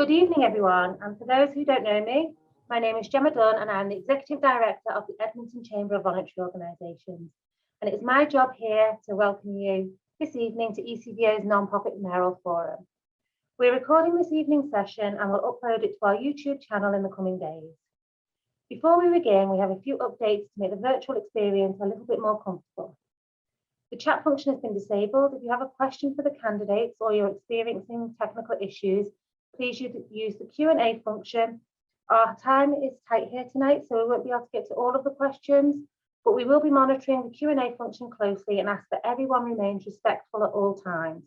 Good evening, everyone. And for those who don't know me, my name is Gemma Dunn and I'm the Executive Director of the Edmonton Chamber of Voluntary Organisations. And it is my job here to welcome you this evening to ECVO's non-profit Mayoral Forum. We're recording this evening's session and we'll upload it to our YouTube channel in the coming days. Before we begin, we have a few updates to make the virtual experience a little bit more comfortable. The chat function has been disabled. If you have a question for the candidates or you're experiencing technical issues, please use the Q&A function. Our time is tight here tonight, so we won't be able to get to all of the questions, but we will be monitoring the Q&A function closely and ask that everyone remains respectful at all times.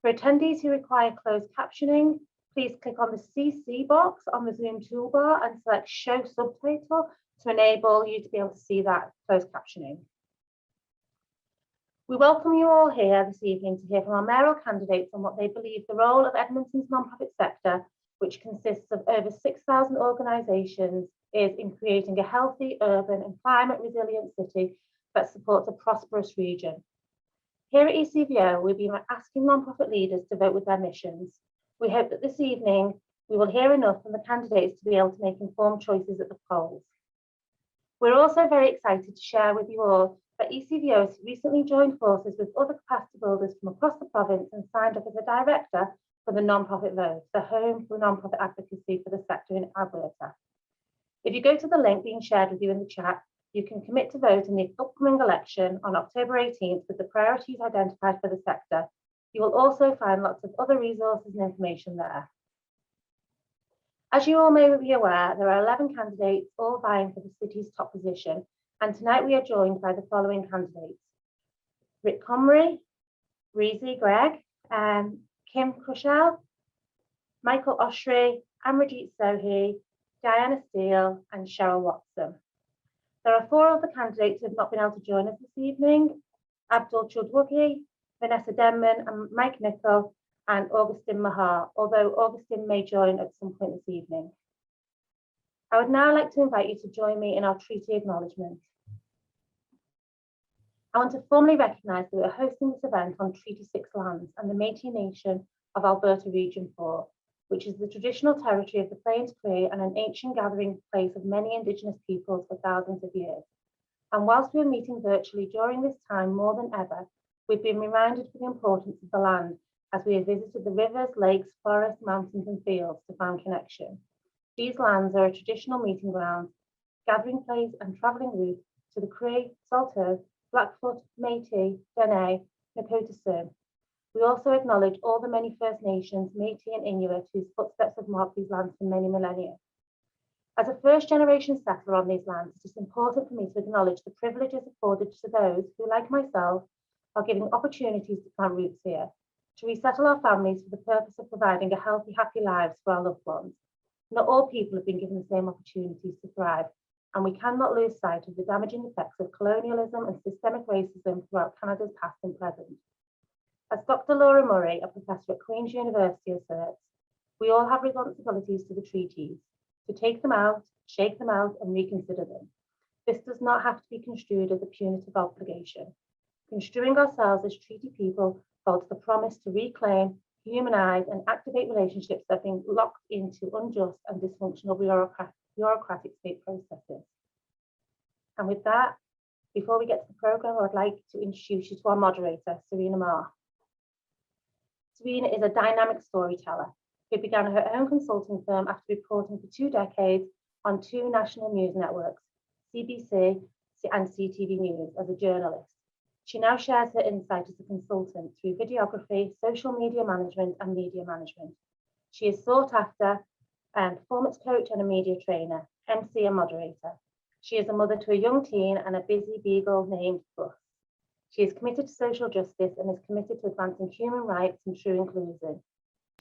For attendees who require closed captioning, please click on the CC box on the Zoom toolbar and select Show Subtitle to enable you to be able to see that closed captioning. We welcome you all here this evening to hear from our mayoral candidates on what they believe the role of Edmonton's non-profit sector, which consists of over 6,000 organisations, is in creating a healthy, urban and climate resilient city that supports a prosperous region. Here at ECVO, we've been asking non-profit leaders to vote with their missions. We hope that this evening we will hear enough from the candidates to be able to make informed choices at the polls. We're also very excited to share with you all that ECVO has recently joined forces with other capacity builders from across the province and signed up as a director for the non-profit vote, the home for non-profit advocacy for the sector in Alberta. If you go to the link being shared with you in the chat, you can commit to vote in the upcoming election on October 18th with the priorities identified for the sector. You will also find lots of other resources and information there. As you all may be aware, there are 11 candidates all vying for the city's top position. And tonight we are joined by the following candidates: Rick Comrie, Reezy Gregg, Kim Crushell, Michael Oshry, Amrajit Sohi, Diana Steele, and Cheryl Watson. There are 4 other candidates who have not been able to join us this evening: Abdul Chudwugi, Vanessa Denman, and Mike Nicol, and Augustine Mahar, although Augustine may join at some point this evening. I would now like to invite you to join me in our treaty acknowledgement. I want to formally recognise that we are hosting this event on Treaty 6 lands and the Métis Nation of Alberta Region 4, which is the traditional territory of the Plains Cree and an ancient gathering place of many Indigenous peoples for thousands of years. And whilst we are meeting virtually during this time more than ever, we've been reminded of the importance of the land as we have visited the rivers, lakes, forests, mountains and fields to find connection. These lands are a traditional meeting ground, gathering place and travelling route to the Cree, Saulteaux, Blackfoot, Métis, Dene, Nakota Sioux. We also acknowledge all the many First Nations, Métis and Inuit whose footsteps have marked these lands for many millennia. As a first-generation settler on these lands, it is important for me to acknowledge the privileges afforded to those who, like myself, are given opportunities to plant roots here, to resettle our families for the purpose of providing a healthy, happy lives for our loved ones. Not all people have been given the same opportunities to thrive, and we cannot lose sight of the damaging effects of colonialism and systemic racism throughout Canada's past and present. As Dr. Laura Murray, a professor at Queen's University, asserts, we all have responsibilities to the treaties, to take them out, shake them out, and reconsider them. This does not have to be construed as a punitive obligation. Construing ourselves as treaty people holds the promise to reclaim, humanize, and activate relationships that have been locked into unjust and dysfunctional bureaucratic state processes. And with that, before we get to the programme, I would like to introduce you to our moderator, Serena Marr. Serena is a dynamic storyteller who began her own consulting firm after reporting for 2 decades on 2 national news networks, CBC and CTV News, as a journalist. She now shares her insight as a consultant through videography, social media management, and media management. She is sought after and performance coach and a media trainer, MC and moderator. She is a mother to a young teen and a busy beagle named Bus. She is committed to social justice and is committed to advancing human rights and true inclusion.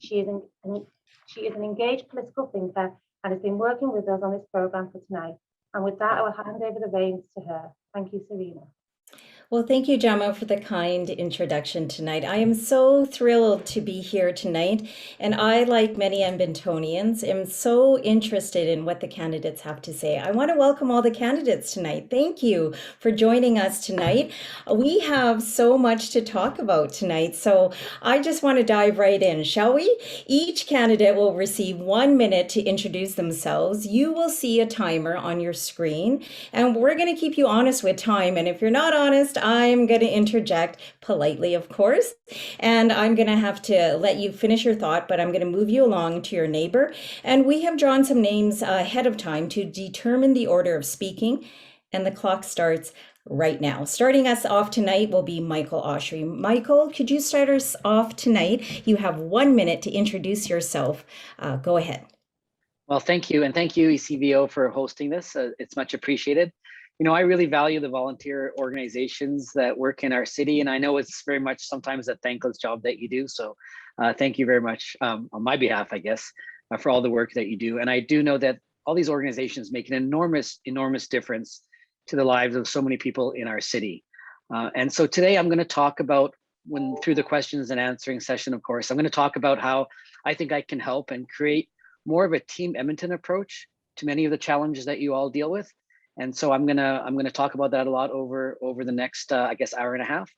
She is an engaged political thinker and has been working with us on this programme for tonight. And with that, I will hand over the reins to her. Thank you, Serena. Well, thank you, Gemma, for the kind introduction tonight. I am so thrilled to be here tonight, and I, like many Edmontonians, am so interested in what the candidates have to say. I want to welcome all the candidates tonight. Thank you for joining us tonight. We have so much to talk about tonight, so I just want to dive right in, shall we? Each candidate will receive 1 minute to introduce themselves. You will see a timer on your screen, and we're going to keep you honest with time. And if you're not honest, I'm going to interject politely, of course. And I'm going to have to let you finish your thought, but I'm going to move you along to your neighbor. And we have drawn some names ahead of time to determine the order of speaking. And the clock starts right now. Starting us off tonight will be Michael Oshry. Michael, could you start us off tonight? You have 1 minute to introduce yourself. Go ahead. Well, thank you. And thank you, ECVO, for hosting this. It's much appreciated. I really value the volunteer organizations that work in our city. And I know it's very much sometimes a thankless job that you do. So thank you very much on my behalf, I guess, for all the work that you do. And I do know that all these organizations make an enormous, enormous difference to the lives of so many people in our city. And so today I'm going to talk about, through the questions and answering session, of course, I'm going to talk about how I think I can help and create more of a Team Edmonton approach to many of the challenges that you all deal with. And so I'm gonna talk about that a lot over the next I guess hour and a half.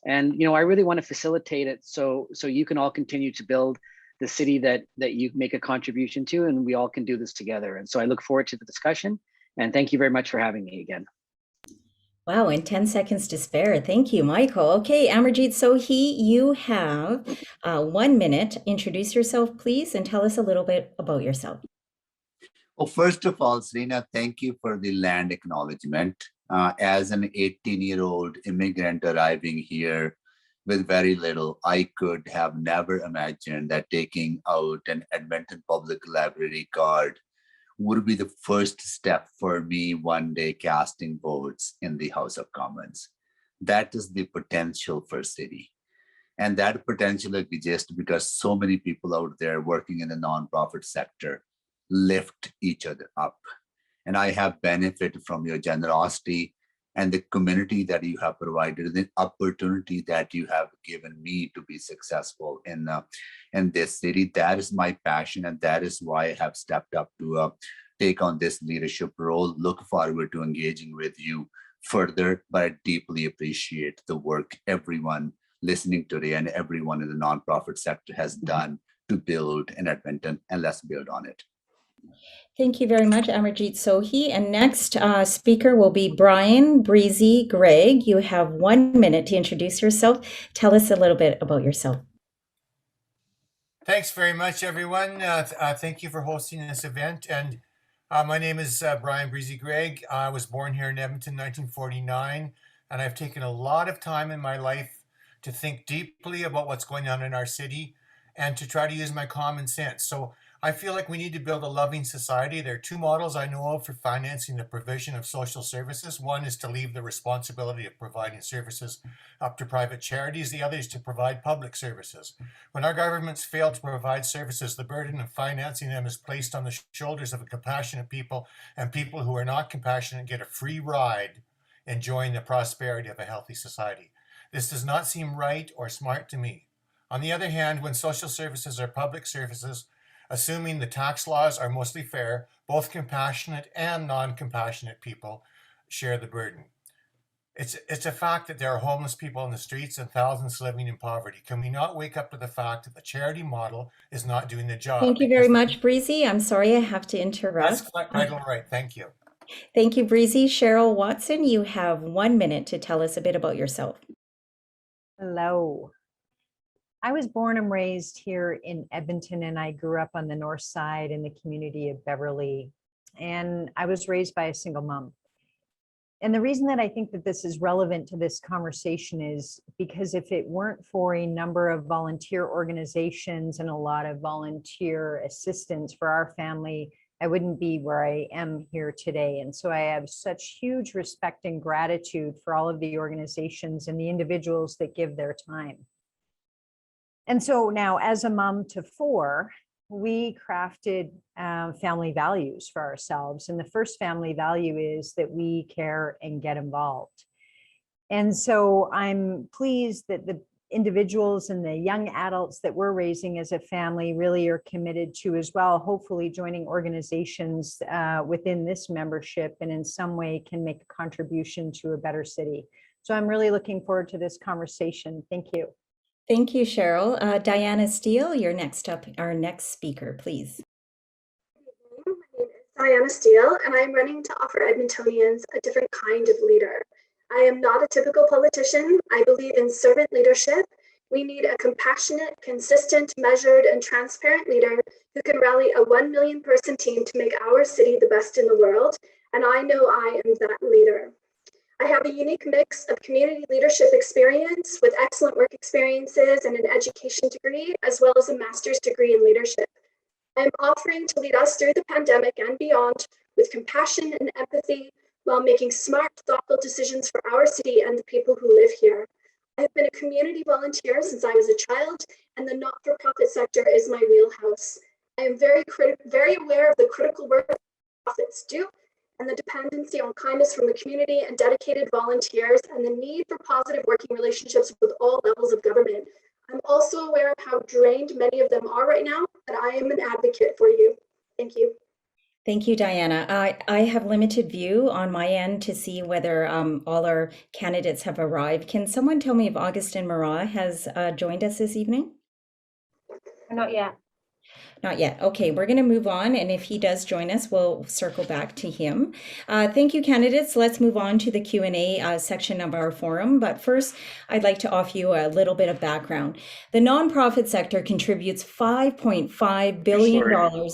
And I really want to facilitate it so you can all continue to build the city that you make a contribution to, and we all can do this together. And so I look forward to the discussion, and thank you very much for having me again. Wow, and 10 seconds to spare. Thank you, Michael. Okay, Amarjeet Sohi, you have 1 minute. Introduce yourself, please, and tell us a little bit about yourself. Well, first of all, Serena, thank you for the land acknowledgement. As an 18-year-old immigrant arriving here with very little, I could have never imagined that taking out an Edmonton Public Library card would be the first step for me one day casting votes in the House of Commons. That is the potential for city. And that potential exists because so many people out there working in the nonprofit sector lift each other up. And I have benefited from your generosity and the community that you have provided, the opportunity that you have given me to be successful in this city. That is my passion, and that is why I have stepped up to take on this leadership role. Look forward to engaging with you further, but I deeply appreciate the work everyone listening today and everyone in the nonprofit sector has done to build in Edmonton, and let's build on it. Thank you very much, Amarjeet Sohi. And next speaker will be Brian Breezy Gregg. You have 1 minute to introduce yourself. Tell us a little bit about yourself. Thanks very much, everyone. Thank you for hosting this event. And my name is Brian Breezy Gregg. I was born here in Edmonton, 1949, and I've taken a lot of time in my life to think deeply about what's going on in our city and to try to use my common sense. So I feel like we need to build a loving society. There are two models I know of for financing the provision of social services. One is to leave the responsibility of providing services up to private charities. The other is to provide public services. When our governments fail to provide services, the burden of financing them is placed on the shoulders of compassionate people, and people who are not compassionate get a free ride enjoying the prosperity of a healthy society. This does not seem right or smart to me. On the other hand, when social services are public services, assuming the tax laws are mostly fair, both compassionate and non-compassionate people share the burden. It's a fact that there are homeless people in the streets and thousands living in poverty. Can we not wake up to the fact that the charity model is not doing the job? Thank you very much, Breezy. I'm sorry I have to interrupt. That's quite all right. Thank you. Thank you, Breezy. Cheryl Watson, you have 1 minute to tell us a bit about yourself. Hello. I was born and raised here in Edmonton, and I grew up on the north side in the community of Beverly. And I was raised by a single mom. And the reason that I think that this is relevant to this conversation is because if it weren't for a number of volunteer organizations and a lot of volunteer assistance for our family, I wouldn't be where I am here today. And so I have such huge respect and gratitude for all of the organizations and the individuals that give their time. And so now, as a mom to four, we crafted family values for ourselves. And the first family value is that we care and get involved. And so I'm pleased that the individuals and the young adults that we're raising as a family really are committed to as well, hopefully joining organizations within this membership and in some way can make a contribution to a better city. So I'm really looking forward to this conversation. Thank you. Thank you, Cheryl. Diana Steele, you're next up, our next speaker, please. My name is Diana Steele, and I'm running to offer Edmontonians a different kind of leader. I am not a typical politician. I believe in servant leadership. We need a compassionate, consistent, measured, and transparent leader who can rally a 1 million person team to make our city the best in the world, and I know I am that leader. I have a unique mix of community leadership experience with excellent work experiences and an education degree, as well as a master's degree in leadership. I'm offering to lead us through the pandemic and beyond with compassion and empathy while making smart, thoughtful decisions for our city and the people who live here. I have been a community volunteer since I was a child, and the not-for-profit sector is my wheelhouse. I am very aware of the critical work that profits do, and the dependency on kindness from the community and dedicated volunteers, and the need for positive working relationships with all levels of government. I'm also aware of how drained many of them are right now, and I am an advocate for you. Thank you. Thank you, Diana. I have limited view on my end to see whether all our candidates have arrived. Can someone tell me if Augustin Marat has joined us this evening? Not yet. Not yet. Okay, we're going to move on, and if he does join us, we'll circle back to him. Thank you, candidates. Let's move on to the Q&A section of our forum. But first, I'd like to offer you a little bit of background. The nonprofit sector contributes $5.5 billion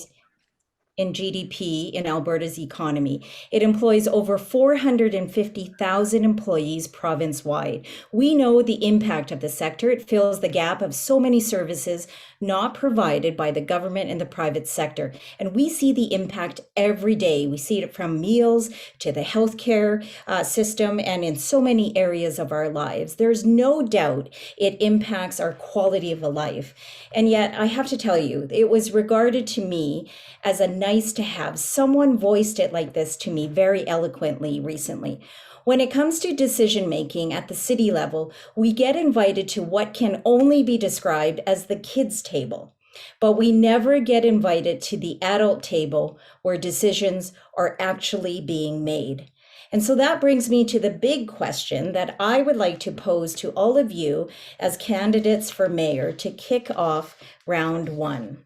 in GDP in Alberta's economy. It employs over 450,000 employees province-wide. We know the impact of the sector. It fills the gap of so many services not provided by the government and the private sector. And we see the impact every day. We see it from meals to the healthcare system and in so many areas of our lives. There's no doubt it impacts our quality of life. And yet, I have to tell you, it was regarded to me as a nice to have. Someone voiced it like this to me very eloquently recently. When it comes to decision making at the city level, we get invited to what can only be described as the kids' table, but we never get invited to the adult table where decisions are actually being made. And so that brings me to the big question that I would like to pose to all of you as candidates for mayor to kick off round one.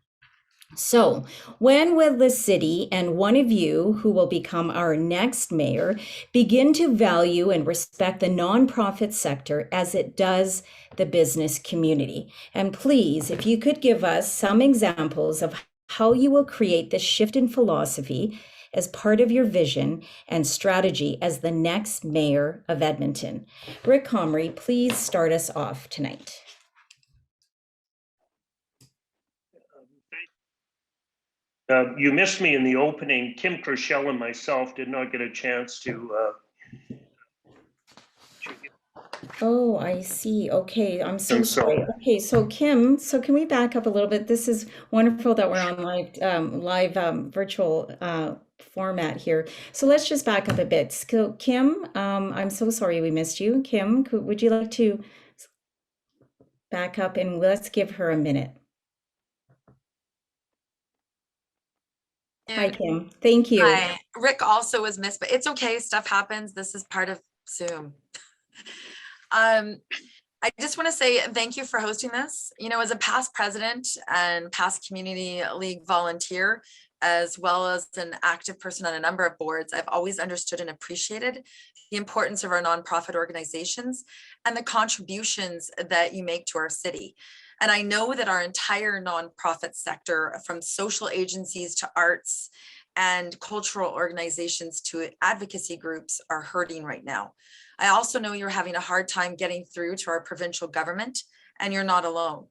So, when will the city and one of you who will become our next mayor begin to value and respect the nonprofit sector as it does the business community? And please, if you could give us some examples of how you will create this shift in philosophy as part of your vision and strategy as the next mayor of Edmonton. Rick Comrie, please start us off tonight. You missed me in the opening. Kim Kershell and myself did not get a chance to. Oh, I see. Okay, I'm so sorry. Okay, so Kim, so can we back up a little bit? This is wonderful that we're on live virtual format here. So let's just back up a bit. So Kim, I'm so sorry we missed you. Kim, would you like to back up and let's give her a minute? Hi, Kim. Thank you. Hi. Rick also was missed, but it's okay. Stuff happens. This is part of Zoom. I just want to say thank you for hosting this. You know, as a past president and past community league volunteer, as well as an active person on a number of boards, I've always understood and appreciated the importance of our nonprofit organizations and the contributions that you make to our city. And I know that our entire nonprofit sector, from social agencies to arts and cultural organizations to advocacy groups, are hurting right now. I also know you're having a hard time getting through to our provincial government, and you're not alone.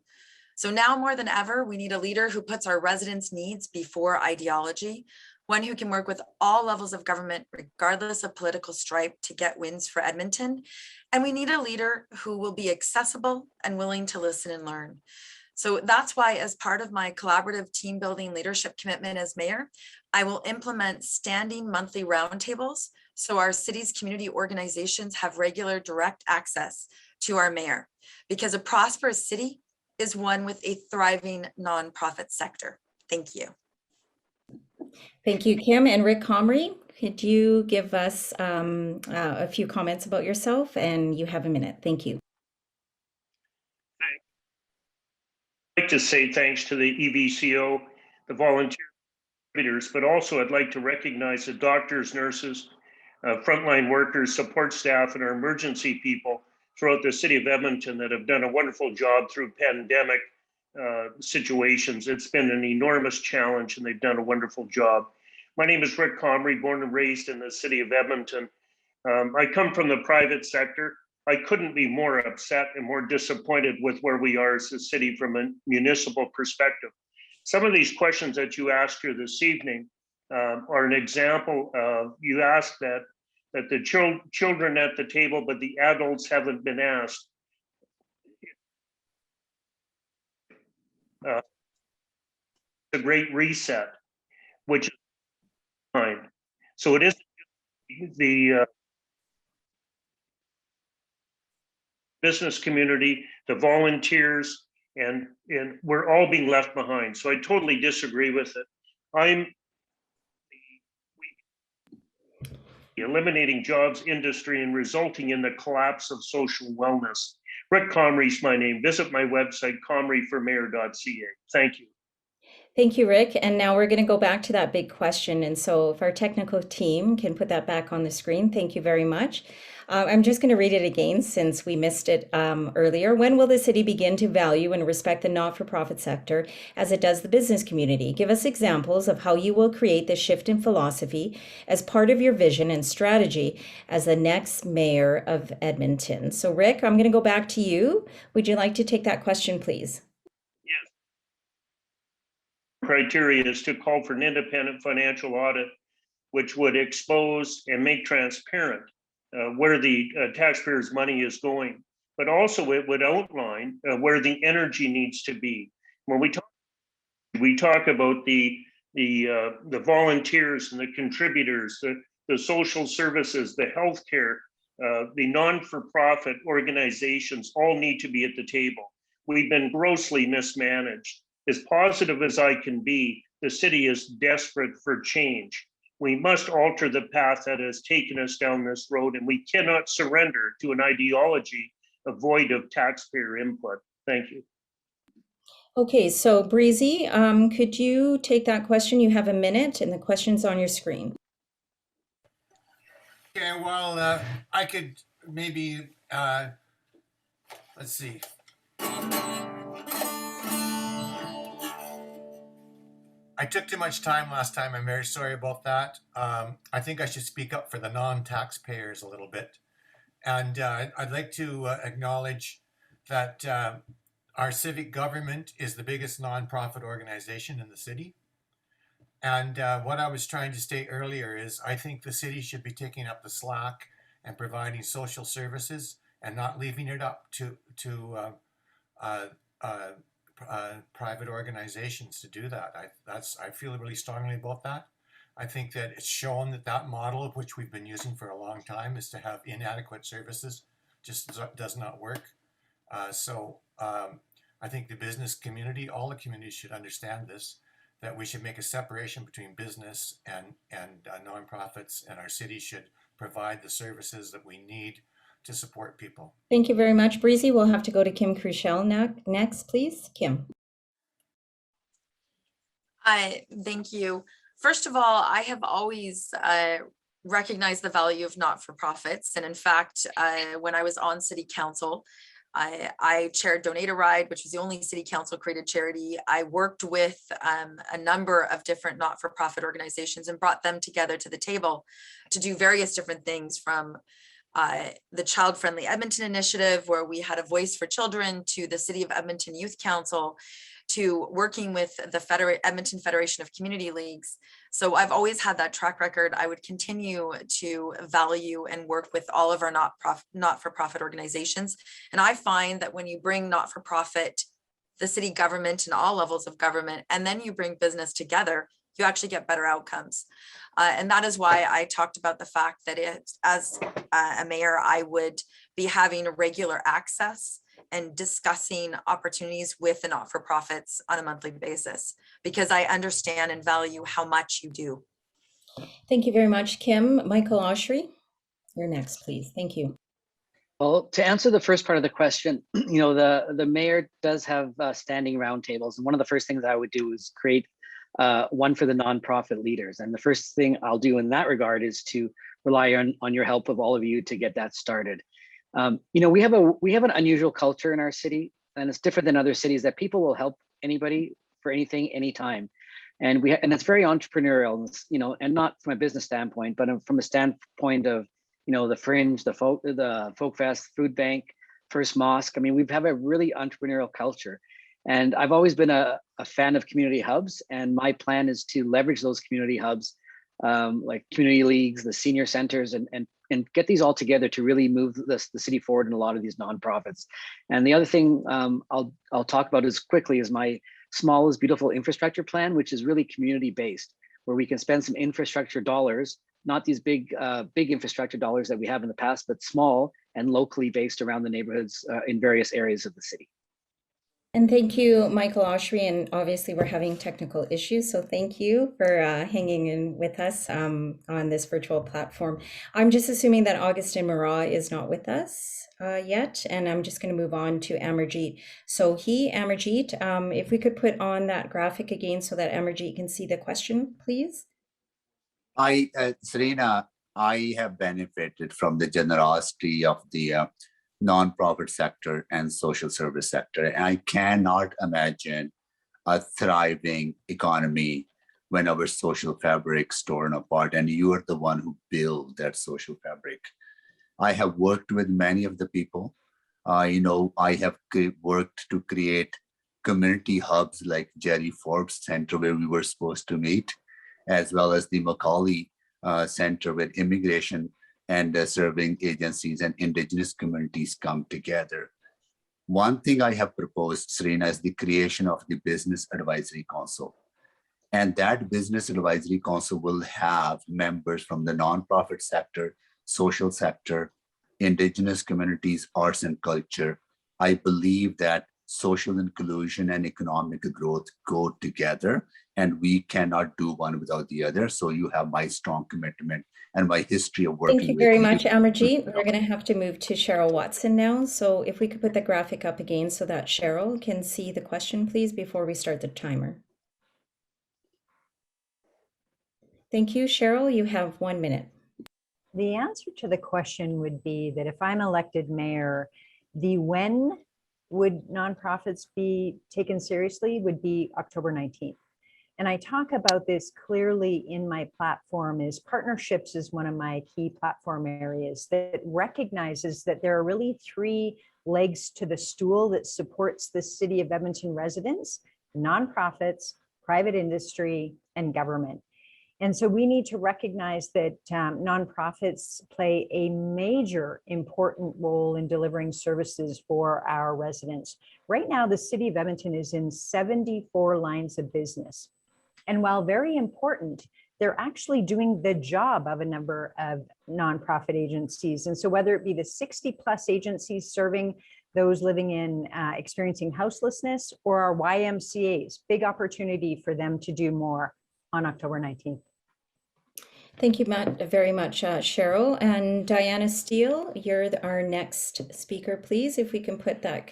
So now more than ever, we need a leader who puts our residents' needs before ideology, one who can work with all levels of government, regardless of political stripe, to get wins for Edmonton. And we need a leader who will be accessible and willing to listen and learn. So that's why, as part of my collaborative team building leadership commitment as mayor, I will implement standing monthly roundtables so our city's community organizations have regular direct access to our mayor, because a prosperous city is one with a thriving nonprofit sector. Thank you. Thank you, Kim. And Rick Comrie, could you give us a few comments about yourself? And you have a minute. Thank you. I'd like to say thanks to the EVCO, the volunteer contributors, but also I'd like to recognize the doctors, nurses, frontline workers, support staff, and our emergency people throughout the city of Edmonton that have done a wonderful job through pandemic situations. It's been an enormous challenge and they've done a wonderful job. My name is Rick Comrie, born and raised in the city of Edmonton. I come from the private sector. I couldn't be more upset and more disappointed with where we are as a city from a municipal perspective. Some of these questions that you asked here this evening are an example of, you asked that the children at the table, but the adults haven't been asked. The Great Reset, which is fine. So it is the business community, the volunteers, and we're all being left behind. So I totally disagree with it. I'm eliminating jobs, industry, and resulting in the collapse of social wellness. Rick Comrie's my name. Visit my website, comrieformayor.ca. Thank you. Thank you, Rick. And now we're going to go back to that big question. And so if our technical team can put that back on the screen, thank you very much. I'm just going to read it again since we missed it earlier. When will the city begin to value and respect the not-for-profit sector as it does the business community? Give us examples of how you will create this shift in philosophy as part of your vision and strategy as the next mayor of Edmonton. So Rick, I'm going to go back to you. Would you like to take that question, please? Yes. Criteria is to call for an independent financial audit, which would expose and make transparent where the taxpayers' money is going, but also it would outline where the energy needs to be. When we talk about the volunteers and the contributors, the social services, the healthcare, the non-for-profit organizations all need to be at the table. We've been grossly mismanaged. As positive as I can be, the city is desperate for change. We must alter the path that has taken us down this road, and we cannot surrender to an ideology void of taxpayer input. Thank you. Okay, so Breezy, could you take that question? You have a minute, and the question's on your screen. Okay, well, I could maybe, let's see. I took too much time last time. I'm very sorry about that. I think I should speak up for the non-taxpayers a little bit. And I'd like to acknowledge that our civic government is the biggest nonprofit organization in the city. And what I was trying to state earlier is I think the city should be taking up the slack and providing social services and not leaving it up to private organizations to do that. I feel really strongly about that. I think that it's shown that model of which we've been using for a long time is to have inadequate services just does not work. So I think the business community, all the communities should understand this, that we should make a separation between business and nonprofits, and our city should provide the services that we need to support people. Thank you very much, Breezy. We'll have to go to Kim Cruchel next, please. Kim. Thank you. First of all, I have always recognized the value of not-for-profits. And in fact, when I was on city council, I chaired Donate a Ride, which was the only city council created charity. I worked with a number of different not-for-profit organizations and brought them together to the table to do various different things, from the Child Friendly Edmonton initiative, where we had a voice for children, to the City of Edmonton Youth Council, to working with the Edmonton Federation of Community Leagues. So I've always had that track record. I would continue to value and work with all of our not-for-profit organizations. And I find that when you bring not-for-profit, the city government and all levels of government, and then you bring business together, you actually get better outcomes. And that is why I talked about the fact that as a mayor, I would be having regular access and discussing opportunities with the not-for-profits on a monthly basis, because I understand and value how much you do. Thank you very much, Kim. Michael Oshry, you're next, please. Thank you. Well, to answer the first part of the question, the mayor does have standing roundtables, and one of the first things I would do is create one for the nonprofit leaders. And the first thing I'll do in that regard is to rely on your help of all of you to get that started. We have an unusual culture in our city, and it's different than other cities, that people will help anybody for anything, anytime. And it's very entrepreneurial, and not from a business standpoint, but from a standpoint of, the Fringe, the Folk Fest, Food Bank, First Mosque. I mean, we have a really entrepreneurial culture. And I've always been a fan of community hubs. And my plan is to leverage those community hubs, like community leagues, the senior centers, and get these all together to really move the city forward in a lot of these nonprofits. And the other thing I'll talk about as quickly as my Small is Beautiful infrastructure plan, which is really community based, where we can spend some infrastructure dollars, not these big infrastructure dollars that we have in the past, but small and locally based around the neighborhoods in various areas of the city. And thank you, Michael Oshry. And obviously we're having technical issues, so thank you for hanging in with us on this virtual platform. I'm just assuming that Augustin Marat is not with us yet, and I'm just going to move on to Amarjeet Sohi. Amarjeet, if we could put on that graphic again so that Amarjeet can see the question, please. Serena, I have benefited from the generosity of the nonprofit sector and social service sector. And I cannot imagine a thriving economy when our social fabric is torn apart, and you are the one who built that social fabric. I have worked with many of the people. I have worked to create community hubs like Jerry Forbes Center, where we were supposed to meet, as well as the Macaulay Center, where immigration and serving agencies and Indigenous communities come together. One thing I have proposed, Serena, is the creation of the Business Advisory Council. And that Business Advisory Council will have members from the nonprofit sector, social sector, Indigenous communities, arts and culture. I believe that social inclusion and economic growth go together, and we cannot do one without the other. So you have my strong commitment and my history of working with you. Thank you very much, Amarjeet. We're going to have to move to Cheryl Watson now. So if we could put the graphic up again so that Cheryl can see the question, please, before we start the timer. Thank you, Cheryl. You have 1 minute. The answer to the question would be that if I'm elected mayor, the when would nonprofits be taken seriously would be October 19th. And I talk about this clearly in my platform. Is partnerships is one of my key platform areas that recognizes that there are really 3 legs to the stool that supports the City of Edmonton residents: nonprofits, private industry, and government. And so we need to recognize that nonprofits play a major important role in delivering services for our residents. Right now, the City of Edmonton is in 74 lines of business. And while very important, they're actually doing the job of a number of nonprofit agencies. And so whether it be the 60+ agencies serving those living in experiencing houselessness, or our YMCAs, big opportunity for them to do more on October 19th. Thank you very much, Cheryl. And Diana Steele, you're our next speaker, please. If we can put that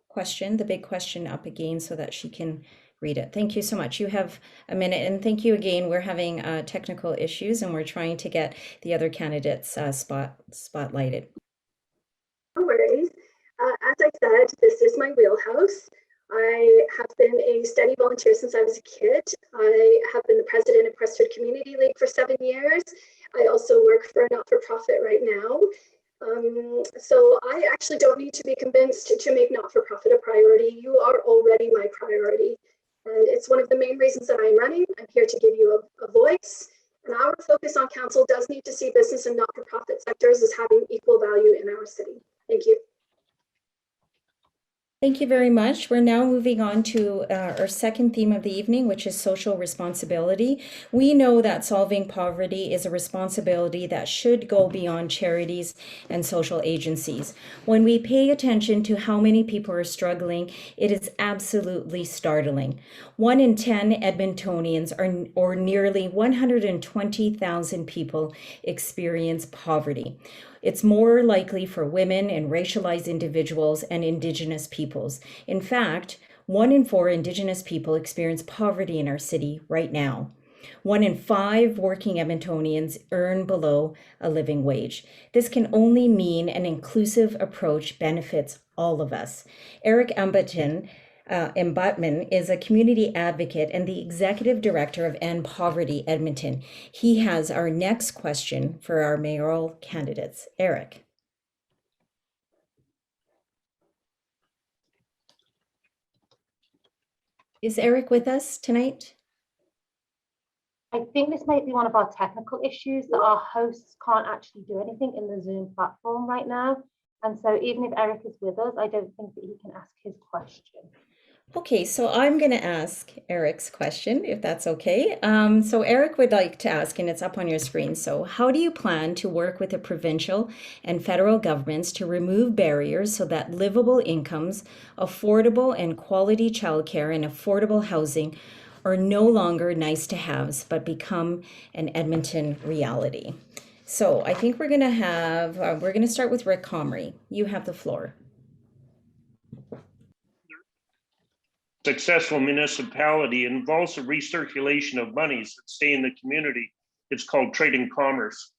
question, the big question, up again so that she can read it. Thank you so much. You have a minute. And thank you again. We're having technical issues and we're trying to get the other candidates spotlighted. No worries. As I said, this is my wheelhouse. I have been a steady volunteer since I was a kid. I have been the president of Crestwood Community League for 7 years. I also work for a not-for-profit right now. So I actually don't need to be convinced to make not-for-profit a priority. You are already my priority. And it's one of the main reasons that I'm running. I'm here to give you a voice. And our focus on council does need to see business and not-for-profit sectors as having equal value in our city. Thank you. Thank you very much. We're now moving on to our second theme of the evening, which is social responsibility. We know that solving poverty is a responsibility that should go beyond charities and social agencies. When we pay attention to how many people are struggling, it is absolutely startling. 1 in 10 Edmontonians, or nearly 120,000 people, experience poverty. It's more likely for women and racialized individuals and Indigenous peoples. In fact, 1 in 4 Indigenous people experience poverty in our city right now. 1 in 5 working Edmontonians earn below a living wage. This can only mean an inclusive approach benefits all of us. Eric Embutman is a community advocate and the executive director of End Poverty Edmonton. He has our next question for our mayoral candidates. Eric. Is Eric with us tonight? I think this might be one of our technical issues that our hosts can't actually do anything in the Zoom platform right now. And so even if Eric is with us, I don't think that he can ask his question. Okay, so I'm going to ask Eric's question, if that's okay. So Eric would like to ask, and it's up on your screen. So how do you plan to work with the provincial and federal governments to remove barriers so that livable incomes, affordable and quality childcare, and affordable housing are no longer nice to haves, but become an Edmonton reality? So I think we're going to start with Rick Comrie. You have the floor. Successful municipality involves a recirculation of monies that stay in the community. It's called trade and commerce.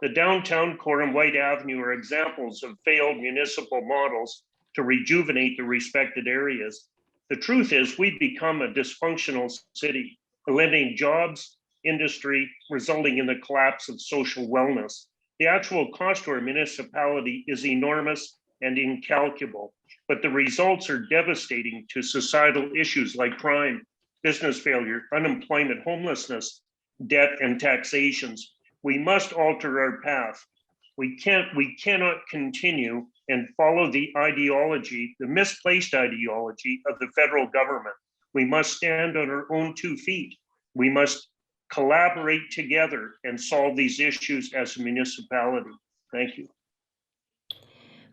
The downtown core and White Avenue are examples of failed municipal models to rejuvenate the respected areas. The truth is we've become a dysfunctional city, eliminating jobs, industry, resulting in the collapse of social wellness. The actual cost to our municipality is enormous and incalculable, but the results are devastating to societal issues like crime, business failure, unemployment, homelessness, debt, and taxations. We must alter our path. We cannot continue and follow the ideology, the misplaced ideology of the federal government. We must stand on our own 2 feet. We must collaborate together and solve these issues as a municipality. Thank you.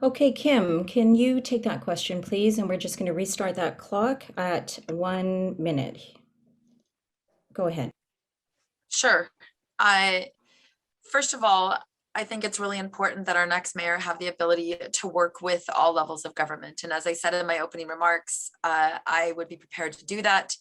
Okay, Kim, can you take that question, please? And we're just going to restart that clock at 1 minute. Go ahead. Sure. First of all, I think it's really important that our next mayor have the ability to work with all levels of government. And as I said in my opening remarks, I would be prepared to do that.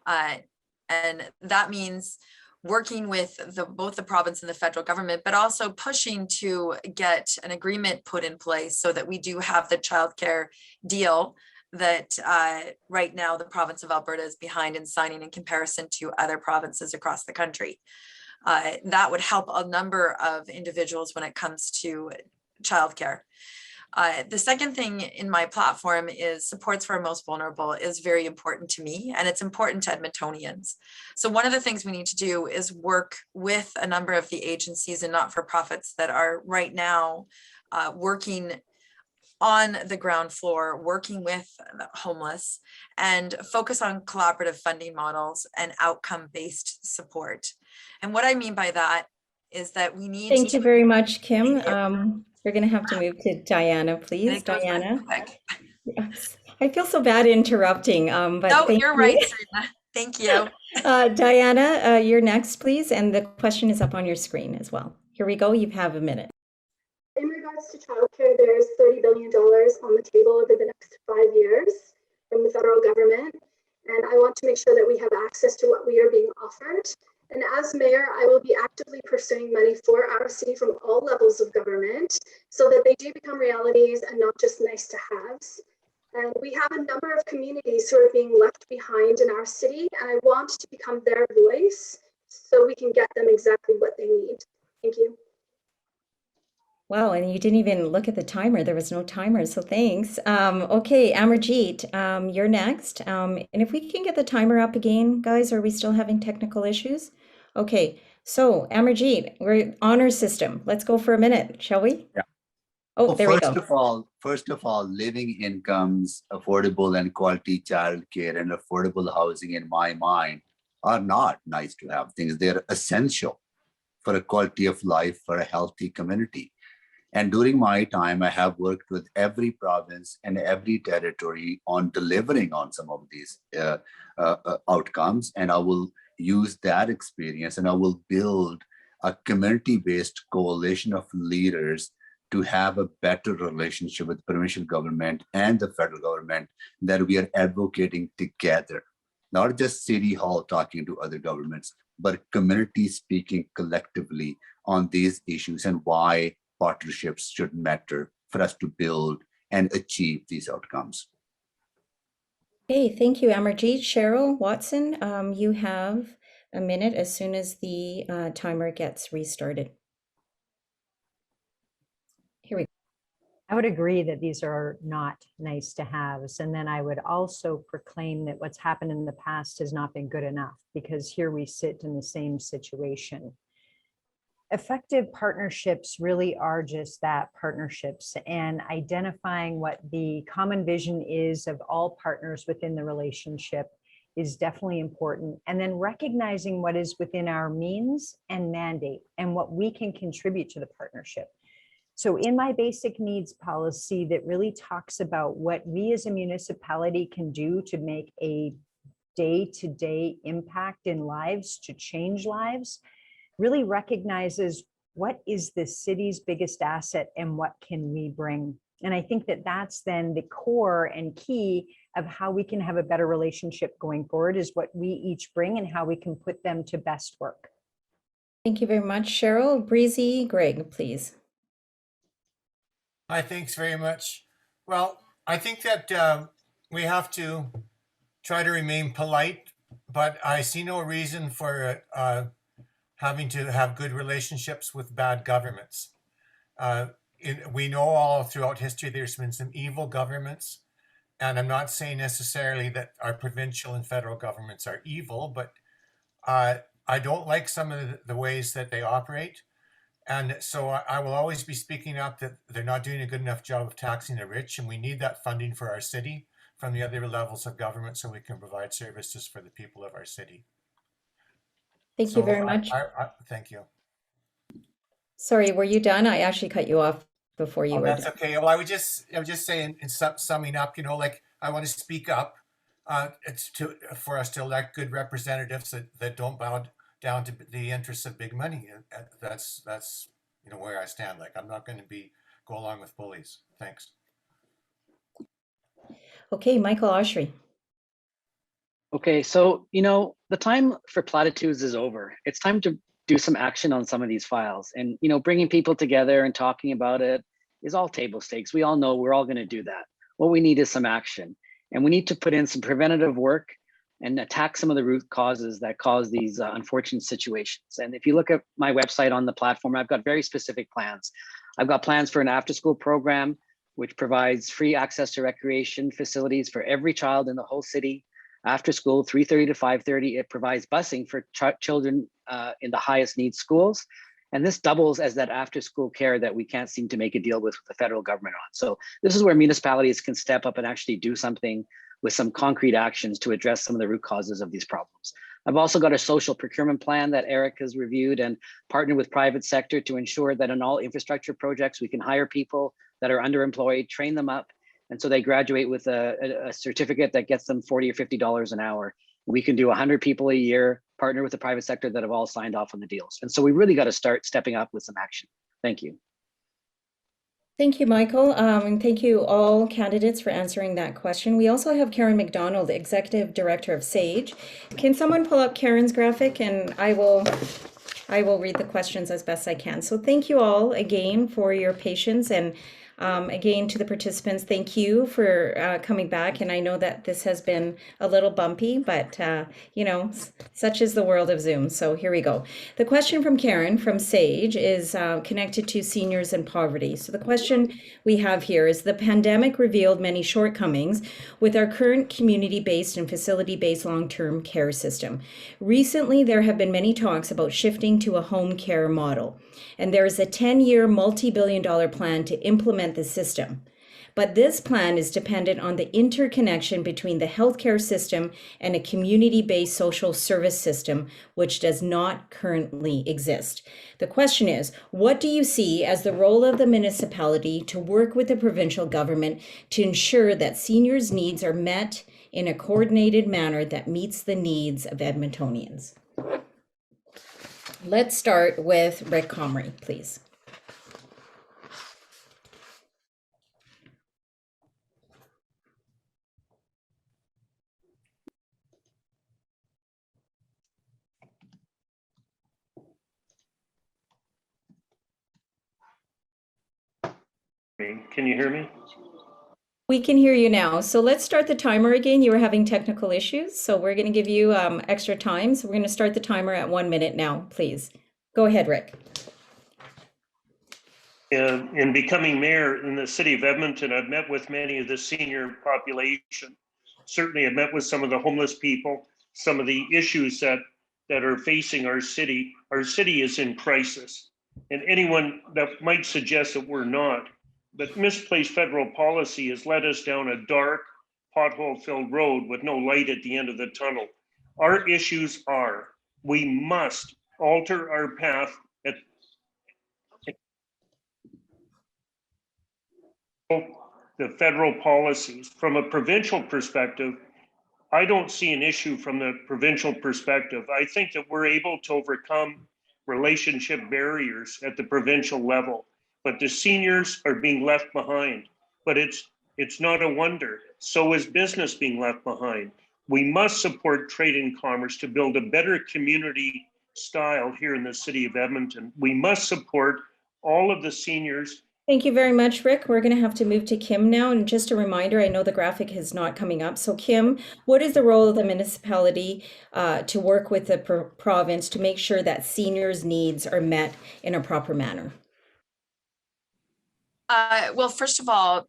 And that means working with both the province and the federal government, but also pushing to get an agreement put in place so that we do have the childcare deal that right now the province of Alberta is behind in signing in comparison to other provinces across the country. That would help a number of individuals when it comes to childcare. The second thing in my platform is supports for our most vulnerable is very important to me, and it's important to Edmontonians. So one of the things we need to do is work with a number of the agencies and not-for-profits that are right now working on the ground floor, working with the homeless, and focus on collaborative funding models and outcome-based support. And what I mean by that is that we need Thank you very much, Kim. We're going to have to move to Diana, please. Diana. Yes. I feel so bad interrupting, but no, thank you're you. right, Serena. Thank you. Diana, you're next, please. And the question is up on your screen as well. Here we go. You have a minute. In regards to childcare, there's $30 billion on the table over the next 5 years from the federal government. And I want to make sure that we have access to what we are being offered. And as mayor, I will be actively pursuing money for our city from all levels of government so that they do become realities and not just nice to haves. And we have a number of communities who are being left behind in our city, and I want to become their voice so we can get them exactly what they need. Thank you. Wow, and you didn't even look at the timer. There was no timer, so thanks. Okay, Amarjeet, you're next. And if we can get the timer up again, guys, are we still having technical issues? Okay, so Amarjeet, we're honor system. Let's go for a minute, shall we? Yeah. Oh, Well, there we go. first of all, living incomes, affordable and quality childcare, and affordable housing, in my mind, are not nice to have things. They're essential for a quality of life for a healthy community. And during my time, I have worked with every province and every territory on delivering on some of these outcomes. And I will use that experience and I will build a community-based coalition of leaders to have a better relationship with provincial government and the federal government, that we are advocating together, not just City Hall talking to other governments, but community speaking collectively on these issues and why partnerships should matter for us to build and achieve these outcomes. Okay, thank you, Amarjeet. Cheryl Watson, you have a minute as soon as the timer gets restarted. Here we go. I would agree that these are not nice to haves. And then I would also proclaim that what's happened in the past has not been good enough, because here we sit in the same situation. Effective partnerships really are just that, partnerships, and identifying what the common vision is of all partners within the relationship is definitely important. And then recognizing what is within our means and mandate and what we can contribute to the partnership. So in my basic needs policy that really talks about what we as a municipality can do to make a day-to-day impact in lives, to change lives, really recognizes what is the city's biggest asset and what can we bring. And I think that that's then the core and key of how we can have a better relationship going forward, is what we each bring and how we can put them to best work. Thank you very much, Cheryl. Breezy Greg, please. Hi, thanks very much. Well, I think that we have to try to remain polite, but I see no reason for having to have good relationships with bad governments. We know all throughout history there's been some evil governments, and I'm not saying necessarily that our provincial and federal governments are evil, but I don't like some of the ways that they operate. And so I will always be speaking up that they're not doing a good enough job of taxing the rich, and we need that funding for our city from the other levels of government so we can provide services for the people of our city. Thank you very much. Thank you. Sorry, were you done? I actually cut you off before you were That's done. okay. Well, I was just saying, in summing up, like, I want to speak up. It's for us to elect good representatives that don't bow down to the interests of big money. That's where I stand. Like, I'm not going to go along with bullies. Thanks. Okay, Michael Oshry. Okay, so, the time for platitudes is over. It's time to do some action on some of these files. And, bringing people together and talking about it is all table stakes. We all know we're all going to do that. What we need is some action. And we need to put in some preventative work and attack some of the root causes that cause these unfortunate situations. And if you look at my website on the platform, I've got very specific plans. I've got plans for an after-school program, which provides free access to recreation facilities for every child in the whole city. After school, 3:30 to 5:30, it provides busing for children in the highest needs schools. And this doubles as that after school care that we can't seem to make a deal with the federal government on. So this is where municipalities can step up and actually do something with some concrete actions to address some of the root causes of these problems. I've also got a social procurement plan that Eric has reviewed and partnered with private sector to ensure that in all infrastructure projects, we can hire people that are underemployed, train them up, and so they graduate with a certificate that gets them $40 or $50 an hour. We can do 100 people a year, partner with the private sector that have all signed off on the deals. And so we really got to start stepping up with some action. Thank you. Thank you, Michael. And thank you all candidates for answering that question. We also have Karen McDonald, Executive Director of SAGE. Can someone pull up Karen's graphic, and I will read the questions as best I can. So thank you all again for your patience, and Again, to the participants, thank you for coming back. And I know that this has been a little bumpy, but you know, such is the world of Zoom. So here we go. The question from Karen from Sage is connected to seniors and poverty. So the question we have here is: the pandemic revealed many shortcomings with our current community-based and facility-based long-term care system. Recently, there have been many talks about shifting to a home care model, and there is a 10-year multi-billion-dollar plan to implement the system. But this plan is dependent on the interconnection between the healthcare system and a community-based social service system, which does not currently exist. The question is, what do you see as the role of the municipality to work with the provincial government to ensure that seniors' needs are met in a coordinated manner that meets the needs of Edmontonians? Let's start with Rick Comrie, please. Can you hear me? We can hear you now. So let's start the timer again. You were having technical issues, so we're going to give you extra time. So we're going to start the timer at 1 minute now, please. Go ahead, Rick. In becoming mayor in the city of Edmonton, I've met with many of the senior population. Certainly, I've met with some of the homeless people, some of the issues that are facing our city. Our city is in crisis. And anyone that might suggest that we're not, but misplaced federal policy has led us down a dark, pothole-filled road with no light at the end of the tunnel. Our issues are, we must alter our path at the federal policies. From a provincial perspective, I don't see an issue from the provincial perspective. I think that we're able to overcome relationship barriers at the provincial level, but the seniors are being left behind. But it's not a wonder. So is business being left behind. We must support trade and commerce to build a better community style here in the city of Edmonton. We must support all of the seniors. Thank you very much, Rick. We're going to have to move to Kim now. And just a reminder, I know the graphic is not coming up. So Kim, what is the role of the municipality to work with the province to make sure that seniors' needs are met in a proper manner? Well, first of all,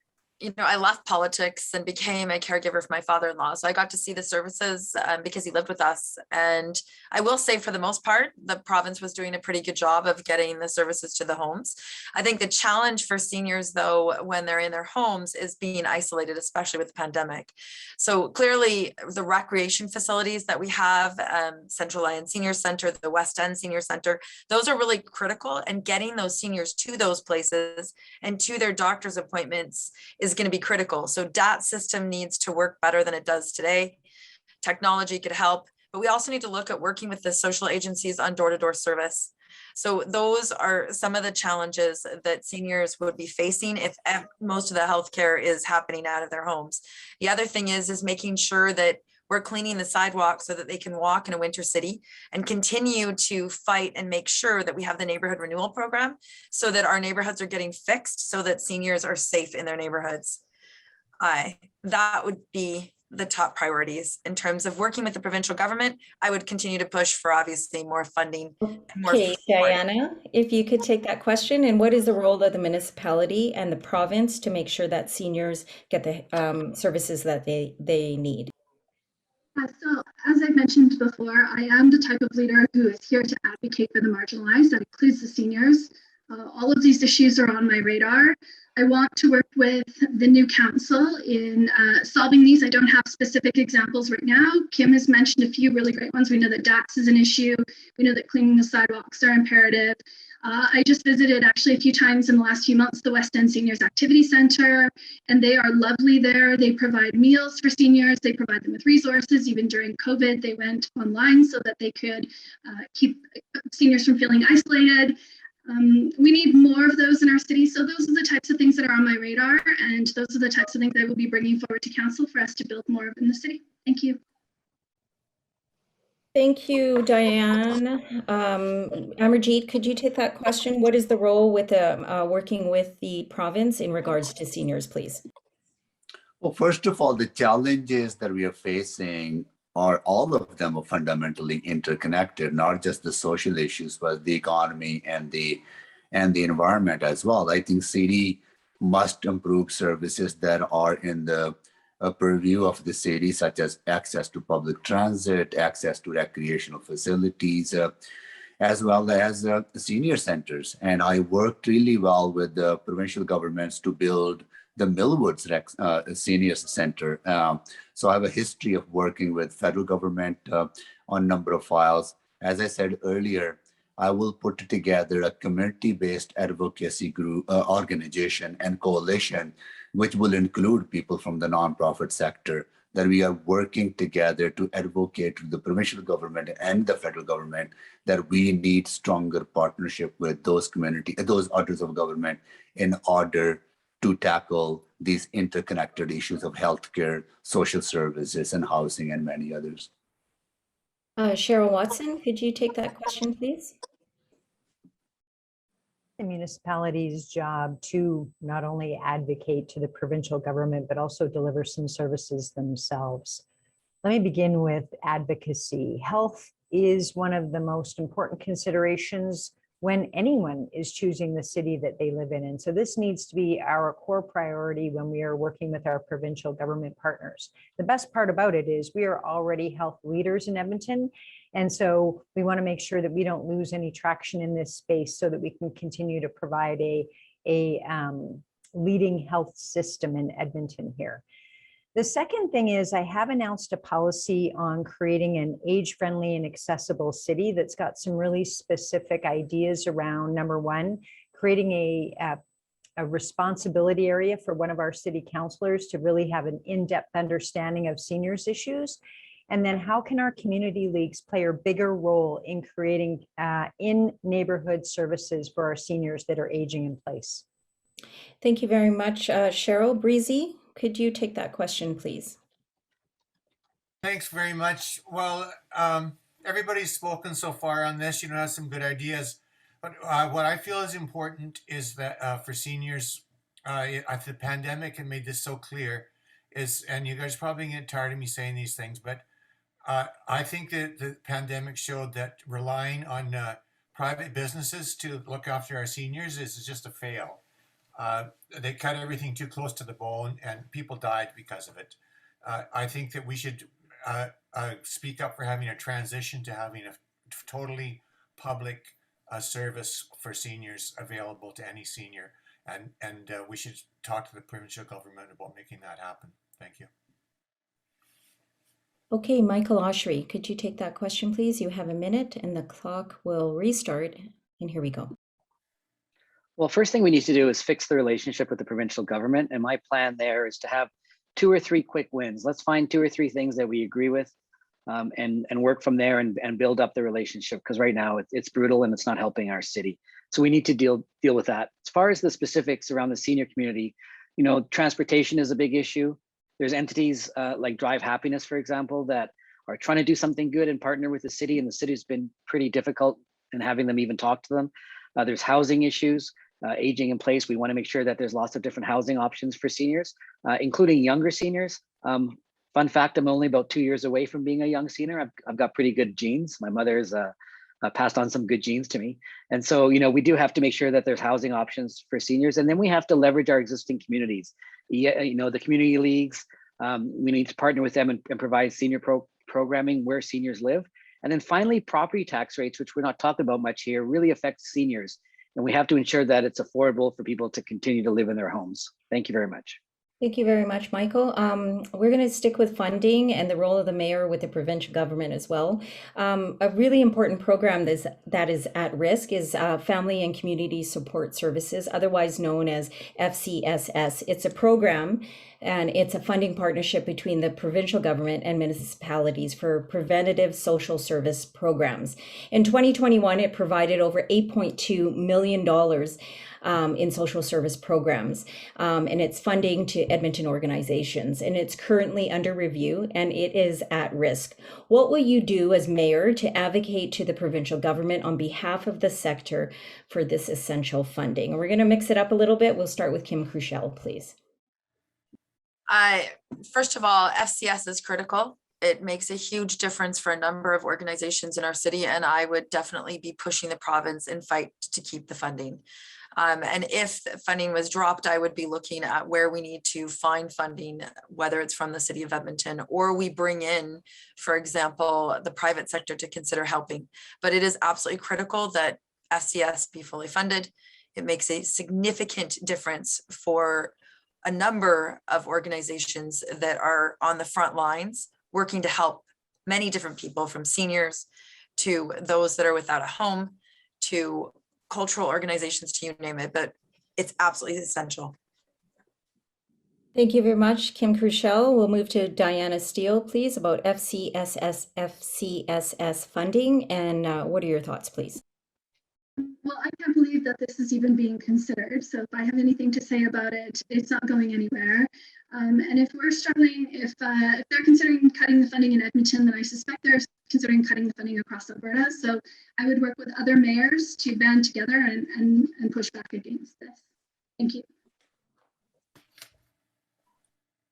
I left politics and became a caregiver for my father-in-law. So I got to see the services because he lived with us. And I will say, for the most part, the province was doing a pretty good job of getting the services to the homes. I think the challenge for seniors, though, when they're in their homes is being isolated, especially with the pandemic. So clearly, the recreation facilities that we have, Central Lyon Senior Center, the West End Senior Center, those are really critical. And getting those seniors to those places and to their doctor's appointments is going to be critical. So DAT system needs to work better than it does today. Technology could help, but we also need to look at working with the social agencies on door-to-door service. So those are some of the challenges that seniors would be facing if most of the healthcare is happening out of their homes. The other thing is making sure that we're cleaning the sidewalks so that they can walk in a winter city, and continue to fight and make sure that we have the neighborhood renewal program so that our neighborhoods are getting fixed so that seniors are safe in their neighborhoods. That would be the top priorities. In terms of working with the provincial government, I would continue to push for obviously more funding. Okay, Diana, if you could take that question. And what is the role of the municipality and the province to make sure that seniors get the services that they need? So, as I mentioned before, I am the type of leader who is here to advocate for the marginalized. That includes the seniors. All of these issues are on my radar. I want to work with the new council in solving these. I don't have specific examples right now. Kim has mentioned a few really great ones. We know that DAX is an issue. We know that cleaning the sidewalks are imperative. I just visited actually a few times in the last few months the West End Seniors Activity Center, and they are lovely there. They provide meals for seniors. They provide them with resources. Even during COVID, they went online so that they could keep seniors from feeling isolated. We need more of those in our city. So those are the types of things that are on my radar, and those are the types of things I will be bringing forward to council for us to build more of in the city. Thank you. Thank you, Diane. Amarjeet, could you take that question? What is the role with working with the province in regards to seniors, please? Well, first of all, the challenges that we are facing are all of them are fundamentally interconnected, not just the social issues, but the economy and the environment as well. I think city must improve services that are in the purview of the city, such as access to public transit, access to recreational facilities, as well as senior centers. And I worked really well with the provincial governments to build the Millwoods Seniors Center. So I have a history of working with federal government on a number of files. As I said earlier, I will put together a community-based advocacy group, organization and coalition, which will include people from the nonprofit sector, that we are working together to advocate to the provincial government and the federal government that we need stronger partnership with those those orders of government in order to tackle these interconnected issues of healthcare, social services, and housing, and many others. Cheryl Watson, could you take that question, please? The municipality's job to not only advocate to the provincial government, but also deliver some services themselves. Let me begin with advocacy. Health is one of the most important considerations when anyone is choosing the city that they live in. And so this needs to be our core priority when we are working with our provincial government partners. The best part about it is we are already health leaders in Edmonton. And so we want to make sure that we don't lose any traction in this space so that we can continue to provide a leading health system in Edmonton here. The second thing is I have announced a policy on creating an age-friendly and accessible city that's got some really specific ideas around, number one, creating a responsibility area for one of our city councilors to really have an in-depth understanding of seniors issues. And then how can our community leagues play a bigger role in creating in-neighborhood services for our seniors that are aging in place? Thank you very much. Cheryl Breezy, could you take that question, please? Thanks very much. Well, everybody's spoken so far on this, has some good ideas. But what I feel is important is that for seniors, the pandemic had made this so clear, and you guys probably get tired of me saying these things, but I think that the pandemic showed that relying on private businesses to look after our seniors is just a fail. They cut everything too close to the bone and people died because of it. I think that we should speak up for having a transition to having a totally public service for seniors available to any senior. And we should talk to the provincial government about making that happen. Thank you. Okay, Michael Oshry, could you take that question, please? You have a minute and the clock will restart. And here we go. Well, first thing we need to do is fix the relationship with the provincial government. And my plan there is to have 2 or 3 quick wins. Let's find 2 or 3 things that we agree with and work from there and build up the relationship. Because right now it's brutal and it's not helping our city. So we need to deal with that. As far as the specifics around the senior community, transportation is a big issue. There's entities like Drive Happiness, for example, that are trying to do something good and partner with the city, and the city's been pretty difficult in having them even talk to them. There's housing issues, aging in place. We want to make sure that there's lots of different housing options for seniors, including younger seniors. Fun fact, I'm only about 2 years away from being a young senior. I've got pretty good genes. My mother's passed on some good genes to me. And so, we do have to make sure that there's housing options for seniors. And then we have to leverage our existing communities. The community leagues, we need to partner with them and provide senior programming where seniors live. And then finally, property tax rates, which we're not talking about much here, really affect seniors. And we have to ensure that it's affordable for people to continue to live in their homes. Thank you very much. Thank you very much, Michael. We're going to stick with funding and the role of the mayor with the provincial government as well. A really important program that is at risk is Family and Community Support Services, otherwise known as FCSS. It's a program and it's a funding partnership between the provincial government and municipalities for preventative social service programs. In 2021, it provided over $8.2 million in social service programs, and it's funding to Edmonton organizations, and it's currently under review and it is at risk. What will you do as mayor to advocate to the provincial government on behalf of the sector for this essential funding? And we're going to mix it up a little bit. We'll start with Kim Cruchel, please. First of all, FCS is critical. It makes a huge difference for a number of organizations in our city, and I would definitely be pushing the province and fight to keep the funding. And if funding was dropped, I would be looking at where we need to find funding, whether it's from the city of Edmonton or we bring in, for example, the private sector to consider helping. But it is absolutely critical that FCS be fully funded. It makes a significant difference for a number of organizations that are on the front lines working to help many different people, from seniors to those that are without a home to cultural organizations, to you name it, but it's absolutely essential. Thank you very much, Kim Cruchel. We'll move to Diana Steele, please, about FCSS funding, and what are your thoughts, please? Well, I can't believe that this is even being considered. So if I have anything to say about it, it's not going anywhere. And if we're struggling, if they're considering cutting the funding in Edmonton, then I suspect they're considering cutting the funding across Alberta. So I would work with other mayors to band together and push back against this. Thank you.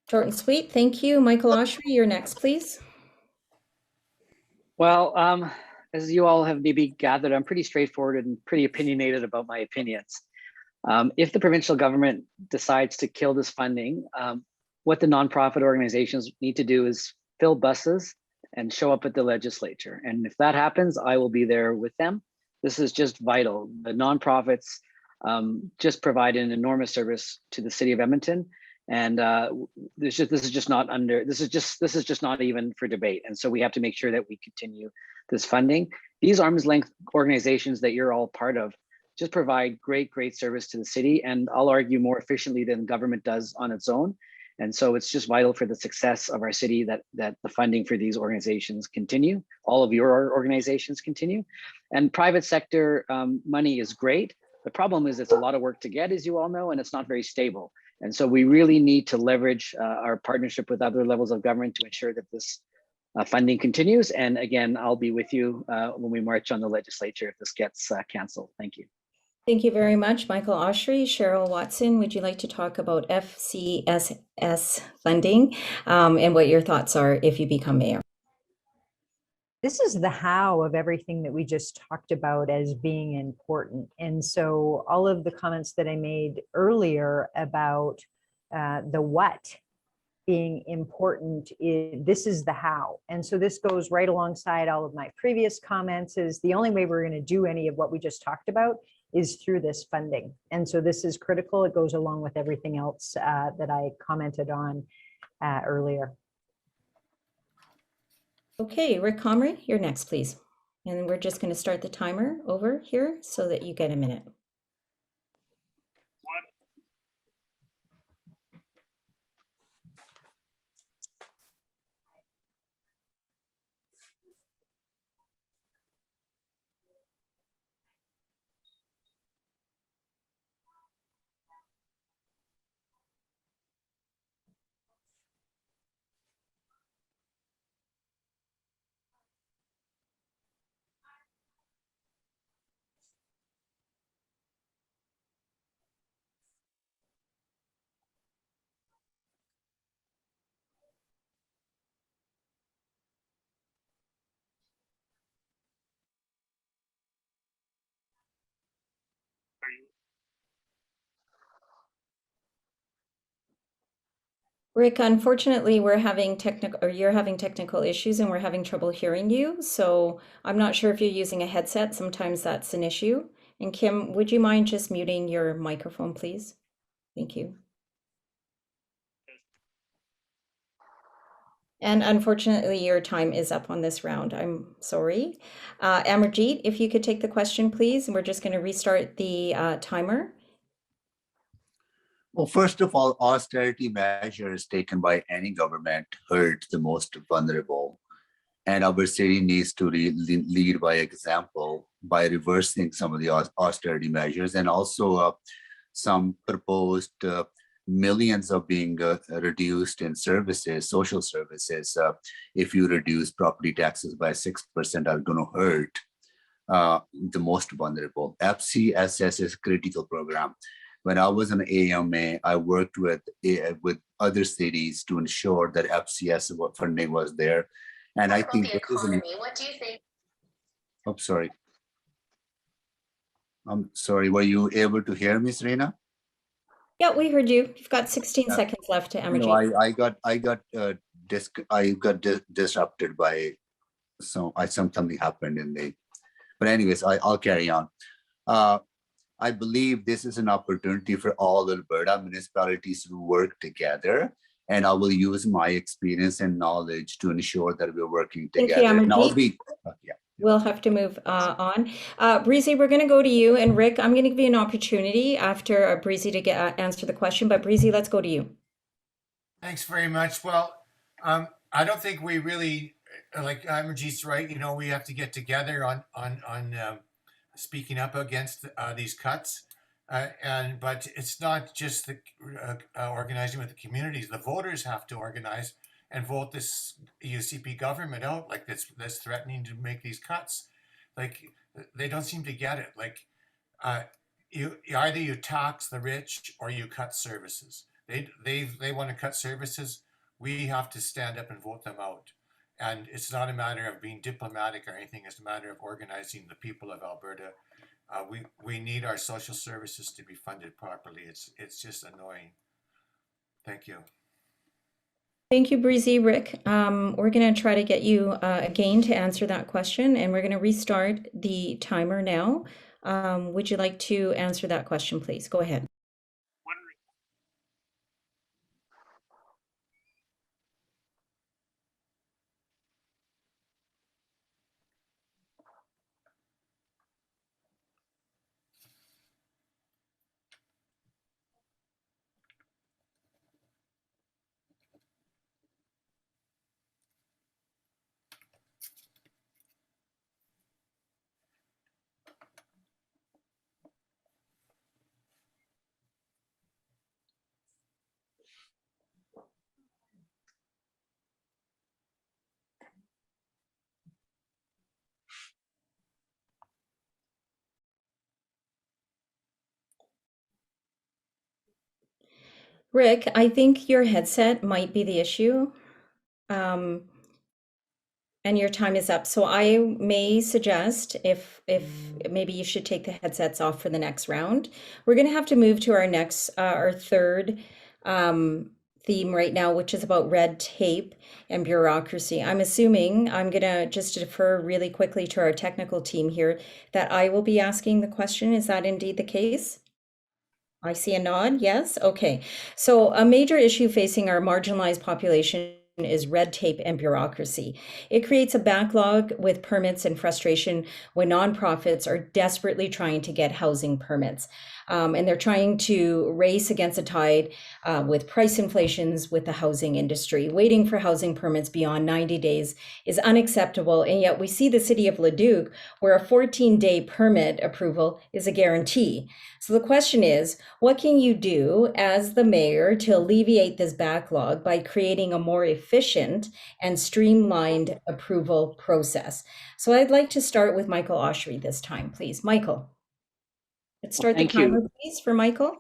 Short and sweet. Thank you. Michael Oshry, you're next, please. Well, as you all have maybe gathered, I'm pretty straightforward and pretty opinionated about my opinions. If the provincial government decides to kill this funding, what the nonprofit organizations need to do is fill buses and show up at the legislature. And if that happens, I will be there with them. This is just vital. The nonprofits just provide an enormous service to the city of Edmonton. And this is just not even for debate. And so we have to make sure that we continue this funding. These arm's length organizations that you're all part of just provide great service to the city, and I'll argue more efficiently than government does on its own. And so it's just vital for the success of our city that the funding for these organizations continue, all of your organizations continue. And private sector money is great. The problem is it's a lot of work to get, as you all know, and it's not very stable. And so we really need to leverage our partnership with other levels of government to ensure that this funding continues. And again, I'll be with you when we march on the legislature if this gets canceled. Thank you. Thank you very much, Michael Oshry. Cheryl Watson, would you like to talk about FCSS funding and what your thoughts are if you become mayor? This is the how of everything that we just talked about as being important. And so all of the comments that I made earlier about the what being important, this is the how. And so this goes right alongside all of my previous comments, is the only way we're going to do any of what we just talked about is through this funding. And so this is critical. It goes along with everything else that I commented on earlier. Okay, Rick Comrie, you're next, please. And we're just going to start the timer over here so that you get a minute. Rick, unfortunately, you're having technical issues and we're having trouble hearing you. So I'm not sure if you're using a headset. Sometimes that's an issue. And Kim, would you mind just muting your microphone, please? Thank you. And unfortunately, your time is up on this round. I'm sorry. Amarjeet, if you could take the question, please. And we're just going to restart the timer. Well, first of all, austerity measures taken by any government hurt the most vulnerable. And our city needs to lead by example by reversing some of the austerity measures, and also some proposed millions of being reduced in services, social services. If you reduce property taxes by 6%, are going to hurt the most vulnerable. FCSS is a critical program. When I was an AMA, I worked with other cities to ensure that FCS funding was there. And I think the economy. What do you think? Oh, sorry. I'm sorry. Were you able to hear me, Serena? Yeah, we heard you. You've got 16 seconds left to No, Amarjeet. I got disrupted by something happened in the. But anyways, I'll carry on. I believe this is an opportunity for all Alberta municipalities to work together, and I will use my experience and knowledge to ensure that we're working Thank you, together. And I'll Amarjeet. be, yeah. We'll have to move on. Breezy, we're going to go to you, and Rick, I'm going to give you an opportunity after Breezy to answer the question, but Breezy, let's go to you. Thanks very much. Well, I don't think we really, like Amarjeet's right, you know, we have to get together on speaking up against these cuts. But it's not just the organizing with the communities. The voters have to organize and vote this UCP government out, like that's threatening to make these cuts. Like they don't seem to get it. Like you either you tax the rich or you cut services. They want to cut services. We have to stand up and vote them out. And it's not a matter of being diplomatic or anything. It's a matter of organizing the people of Alberta. We need our social services to be funded properly. It's just annoying. Thank you. Thank you, Breezy. Rick, we're going to try to get you again to answer that question, and we're going to restart the timer now. Would you like to answer that question, please? Go ahead. Rick, I think your headset might be the issue. And your time is up. So I may suggest if maybe you should take the headsets off for the next round. We're going to have to move to our next, our third theme right now, which is about red tape and bureaucracy. I'm assuming I'm going to just defer really quickly to our technical team here that I will be asking the question. Is that indeed the case? I see a nod. Yes. Okay. So a major issue facing our marginalized population is red tape and bureaucracy. It creates a backlog with permits and frustration when nonprofits are desperately trying to get housing permits. And they're trying to race against a tide with price inflations with the housing industry. Waiting for housing permits beyond 90 days is unacceptable. And yet we see the city of Leduc where a 14-day permit approval is a guarantee. So the question is, what can you do as the mayor to alleviate this backlog by creating a more efficient and streamlined approval process? So I'd like to start with Michael Oshry this time, please. Michael. Let's start the timer, please, for Michael.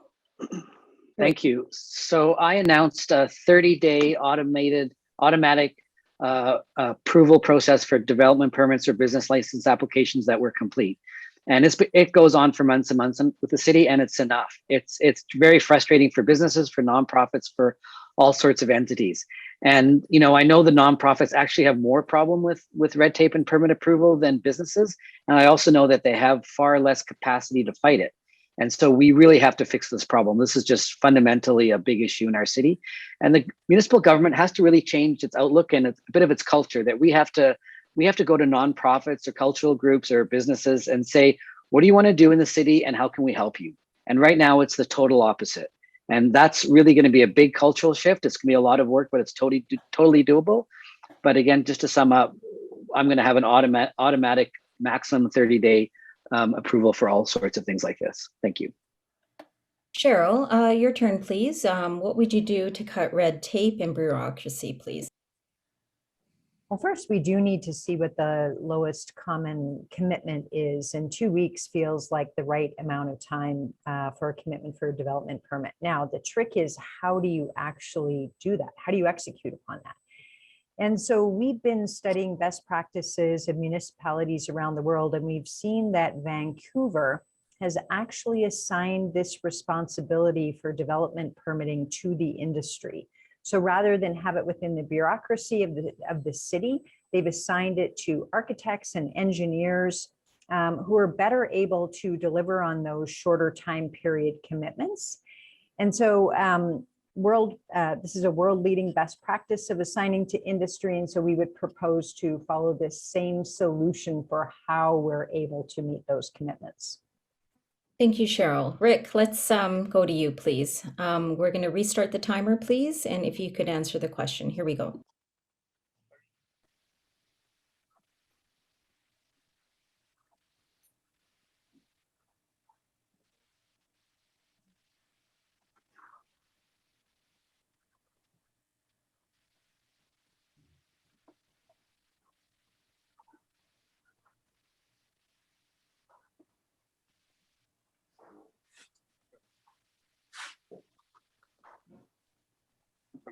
Thank you. So I announced a 30-day automatic approval process for development permits or business license applications that were complete. And it goes on for months and months with the city, and it's enough. It's very frustrating for businesses, for nonprofits, for all sorts of entities. And you know, I know the nonprofits actually have more problem with red tape and permit approval than businesses. And I also know that they have far less capacity to fight it. And so we really have to fix this problem. This is just fundamentally a big issue in our city. And the municipal government has to really change its outlook and a bit of its culture, that we have to go to nonprofits or cultural groups or businesses and say, what do you want to do in the city and how can we help you? And right now it's the total opposite. And that's really going to be a big cultural shift. It's going to be a lot of work, but it's totally doable. But again, just to sum up, I'm going to have an automatic maximum 30-day approval for all sorts of things like this. Thank you. Cheryl, your turn, please. What would you do to cut red tape and bureaucracy, please? Well, first, we do need to see what the lowest common commitment is, and 2 weeks feels like the right amount of time for a commitment for a development permit. Now, the trick is, how do you actually do that? How do you execute upon that? And so we've been studying best practices of municipalities around the world, and we've seen that Vancouver has actually assigned this responsibility for development permitting to the industry. So rather than have it within the bureaucracy of the city, they've assigned it to architects and engineers who are better able to deliver on those shorter time period commitments. And so this is a world leading best practice of assigning to industry. And so we would propose to follow this same solution for how we're able to meet those commitments. Thank you, Cheryl. Rick, let's go to you, please. We're going to restart the timer, please. And if you could answer the question, here we go.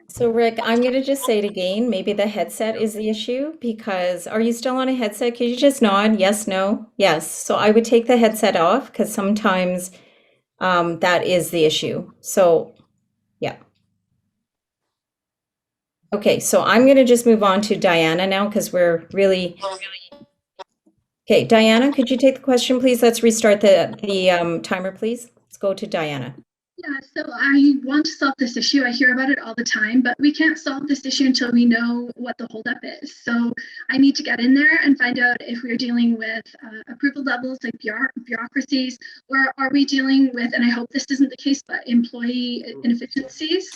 So Rick, I'm going to just say it again. Maybe the headset is the issue, because are you still on a headset? Could you just nod? Yes, no? Yes. So I would take the headset off, because sometimes that is the issue. So yeah. Okay, so I'm going to just move on to Diana now, because we're really... Okay, Diana, could you take the question, please? Let's restart the timer, please. Let's go to Diana. Yeah, so I want to solve this issue. I hear about it all the time, but we can't solve this issue until we know what the holdup is. So I need to get in there and find out if we're dealing with approval levels like bureaucracies, or are we dealing with, and I hope this isn't the case, but employee inefficiencies.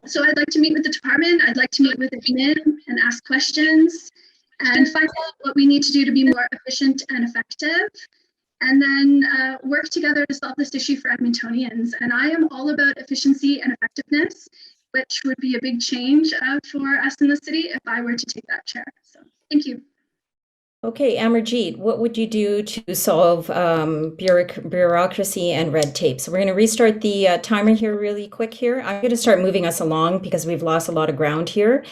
So I'd like to meet with the department. I'd like to meet with admin and ask questions and find out what we need to do to be more efficient and effective, and then work together to solve this issue for Edmontonians. And I am all about efficiency and effectiveness, which would be a big change for us in the city if I were to take that chair. So thank you. Okay, Amarjeet, what would you do to solve bureaucracy and red tape? So we're going to restart the timer here really quick here. I'm going to start moving us along because we've lost a lot of ground here.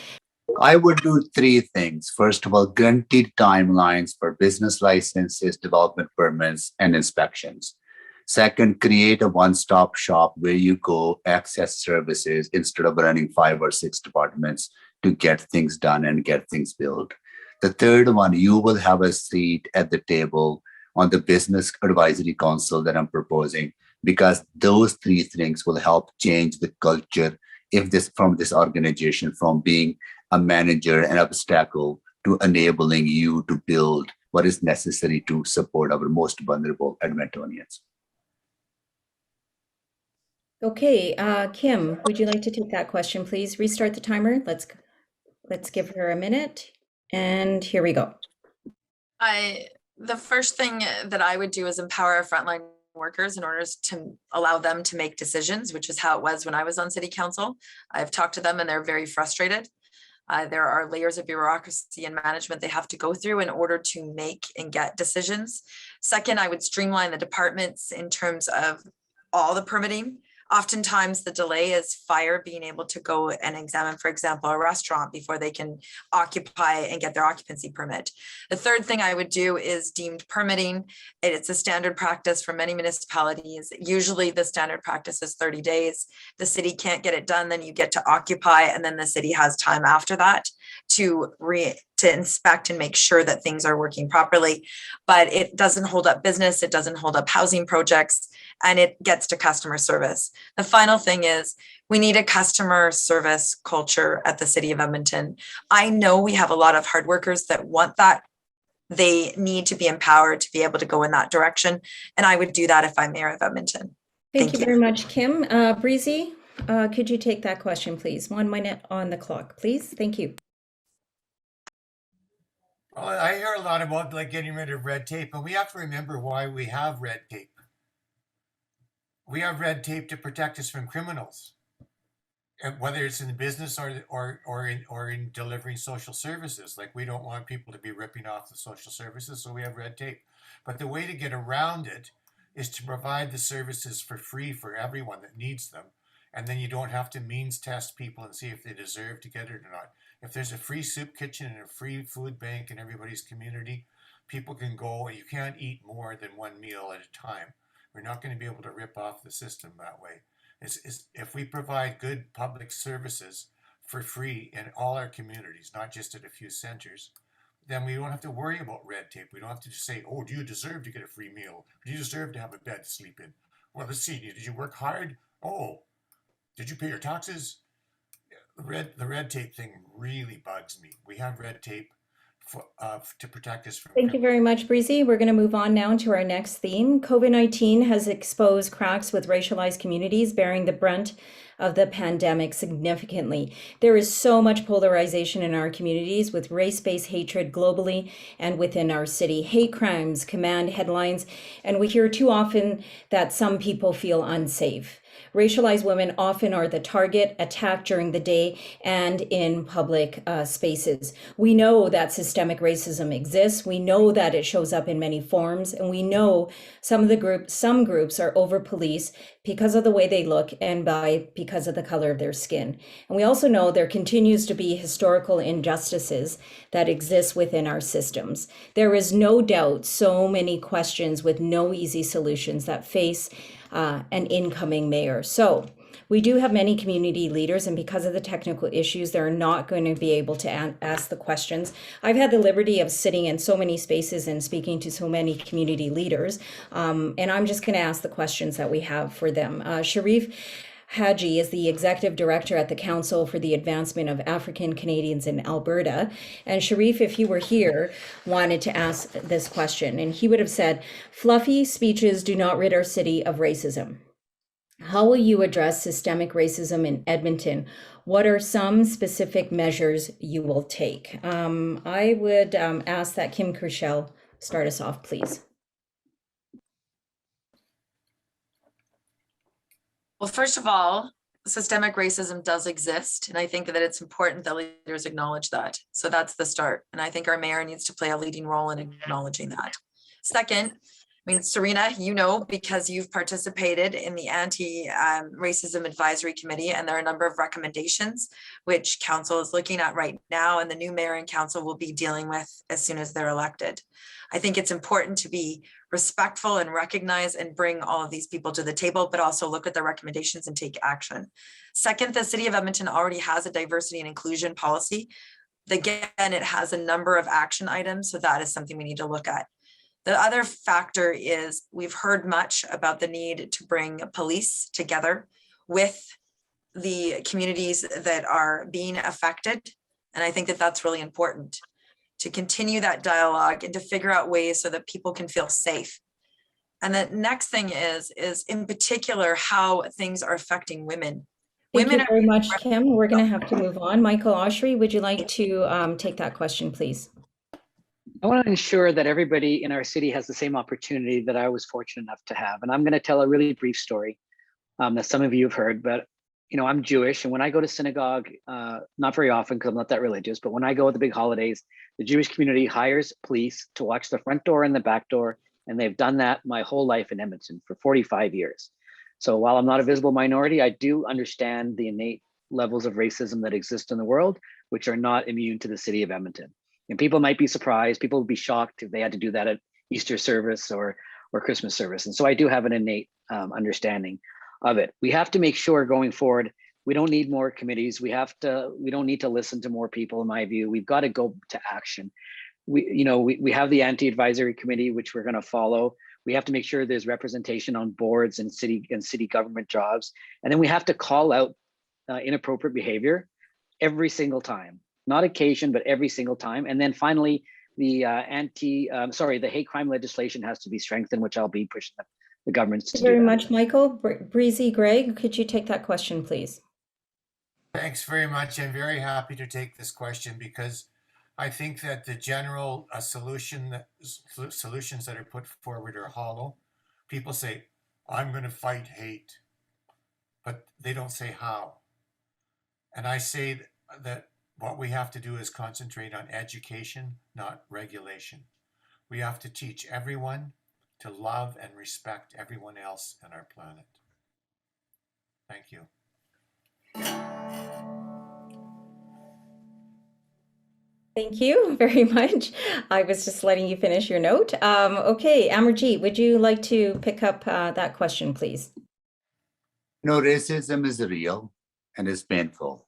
I would do 3 things. First of all, guaranteed timelines for business licenses, development permits, and inspections. Second, create a one-stop shop where you go access services instead of running 5 or 6 departments to get things done and get things built. The third one, you will have a seat at the table on the business advisory council that I'm proposing, because those 3 things will help change the culture from this organization, from being a manager and obstacle to enabling you to build what is necessary to support our most vulnerable Edmontonians. Okay, Kim, would you like to take that question, please? Restart the timer. Let's give her a minute. And here we go. The first thing that I would do is empower our frontline workers in order to allow them to make decisions, which is how it was when I was on city council. I've talked to them and they're very frustrated. There are layers of bureaucracy and management they have to go through in order to make and get decisions. Second, I would streamline the departments in terms of all the permitting. Oftentimes the delay is fire being able to go and examine, for example, a restaurant before they can occupy and get their occupancy permit. The third thing I would do is deemed permitting. It's a standard practice for many municipalities. Usually the standard practice is 30 days. The city can't get it done, then you get to occupy, and then the city has time after that to inspect and make sure that things are working properly. But it doesn't hold up business, it doesn't hold up housing projects, and it gets to customer service. The final thing is we need a customer service culture at the city of Edmonton. I know we have a lot of hard workers that want that. They need to be empowered to be able to go in that direction. And I would do that if I'm mayor of Edmonton. Thank you very much, Kim. Breezy, could you take that question, please? 1 minute on the clock, please. Thank you. Well, I hear a lot about like getting rid of red tape, but we have to remember why we have red tape. we have red tape to protect us from criminals, and whether it's in business or in delivering social services. Like, we don't want people to be ripping off the social services, so we have red tape. But the way to get around it is to provide the services for free for everyone that needs them. And then you don't have to means test people and see if they deserve to get it or not. If there's a free soup kitchen and a free food bank in everybody's community, people can go, and you can't eat more than one meal at a time. We're not going to be able to rip off the system that way. If we provide good public services for free in all our communities, not just at a few centers, then we don't have to worry about red tape. We don't have to just say, oh, do you deserve to get a free meal? Do you deserve to have a bed to sleep in? Well, let's see, did you work hard? Oh, did you pay your taxes? The red tape thing really bugs me. We have red tape to protect us from. Thank you very much, Breezy. We're going to move on now to our next theme. COVID-19 has exposed cracks with racialized communities bearing the brunt of the pandemic significantly. There is so much polarization in our communities, with race-based hatred globally and within our city. Hate crimes command headlines, and we hear too often that some people feel unsafe. Racialized women often are the target, attacked during the day and in public spaces. We know that systemic racism exists. We know that it shows up in many forms, and we know some groups are over-policed because of the way they look and because of the color of their skin. And we also know there continues to be historical injustices that exist within our systems. There is no doubt so many questions with no easy solutions that face an incoming mayor. So we do have many community leaders, and because of the technical issues, they're not going to be able to ask the questions. I've had the liberty of sitting in so many spaces and speaking to so many community leaders, and I'm just going to ask the questions that we have for them. Sharif Haji is the executive director at the Council for the Advancement of African Canadians in Alberta. And Sharif, if he were here, wanted to ask this question, and he would have said, fluffy speeches do not rid our city of racism. How will you address systemic racism in Edmonton? What are some specific measures you will take? I would ask that Kim Kershell start us off, please. Well, first of all, systemic racism does exist, and I think that it's important that leaders acknowledge that. So that's the start, and I think our mayor needs to play a leading role in acknowledging that. Second, I mean, Serena, you know, because you've participated in the Anti-Racism Advisory Committee, and there are a number of recommendations which council is looking at right now, and the new mayor and council will be dealing with as soon as they're elected. I think it's important to be respectful and recognize and bring all of these people to the table, but also look at the recommendations and take action. Second, the city of Edmonton already has a diversity and inclusion policy. Again, it has a number of action items, so that is something we need to look at. The other factor is we've heard much about the need to bring police together with the communities that are being affected. And I think that that's really important, to continue that dialogue and to figure out ways so that people can feel safe. And the next thing is in particular, how things are affecting women. Thank you very much, Kim. We're going to have to move on. Michael Oshry, would you like to take that question, please? I want to ensure that everybody in our city has the same opportunity that I was fortunate enough to have. And I'm going to tell a really brief story that some of you have heard, but you know, I'm Jewish, and when I go to synagogue, not very often because I'm not that religious, but when I go at the big holidays, the Jewish community hires police to watch the front door and the back door, and they've done that my whole life in Edmonton for 45 years. So while I'm not a visible minority, I do understand the innate levels of racism that exist in the world, which are not immune to the city of Edmonton. And people might be surprised, people would be shocked if they had to do that at Easter service or Christmas service. And so I do have an innate understanding of it. We have to make sure going forward, we don't need more committees. We don't need to listen to more people, in my view. We've got to go to action. We have the anti-advisory committee, which we're going to follow. We have to make sure there's representation on boards and city government jobs. And then we have to call out inappropriate behavior every single time, not occasion, but every single time. And then finally, the hate crime legislation has to be strengthened, which I'll be pushing the governments to do. Thank you very much, Michael. Breezy Greg, could you take that question, please? Thanks very much. I'm very happy to take this question because I think that the general solutions that are put forward are hollow. People say, I'm going to fight hate, but they don't say how. And I say that what we have to do is concentrate on education, not regulation. We have to teach everyone to love and respect everyone else on our planet. Thank you. Thank you very much. I was just letting you finish your note. Okay, Amarjeet, would you like to pick up that question, please? No, racism is real and is painful.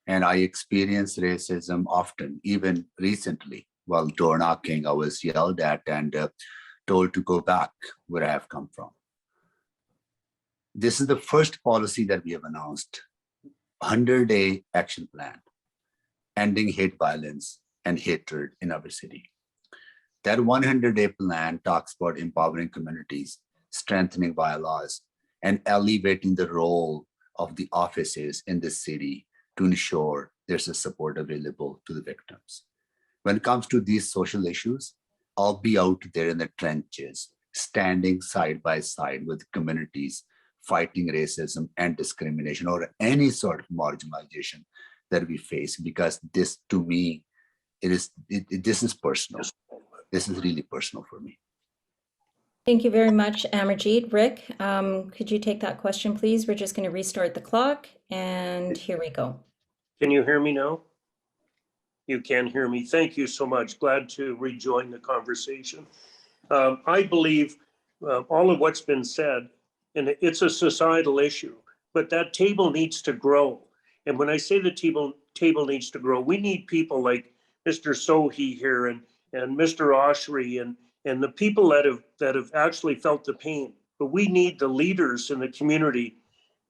And I experience racism often, even recently. While door knocking, I was yelled at and told to go back where I have come from. This is the first policy that we have announced, 100-day action plan, ending hate violence and hatred in our city. That 100-day plan talks about empowering communities, strengthening bylaws, and elevating the role of the offices in the city to ensure there's a support available to the victims. When it comes to these social issues, I'll be out there in the trenches, standing side by side with communities fighting racism and discrimination or any sort of marginalization that we face, because this, to me, this is personal. This is really personal for me. Thank you very much, Amarjeet. Rick, could you take that question, please? We're just going to restart the clock, and here we go. Can you hear me now? You can hear me. Thank you so much. Glad to rejoin the conversation. I believe all of what's been said, and it's a societal issue, but that table needs to grow. And when I say the table needs to grow, we need people like Mr. Sohi here and Mr. Oshry and the people that have actually felt the pain. But we need the leaders in the community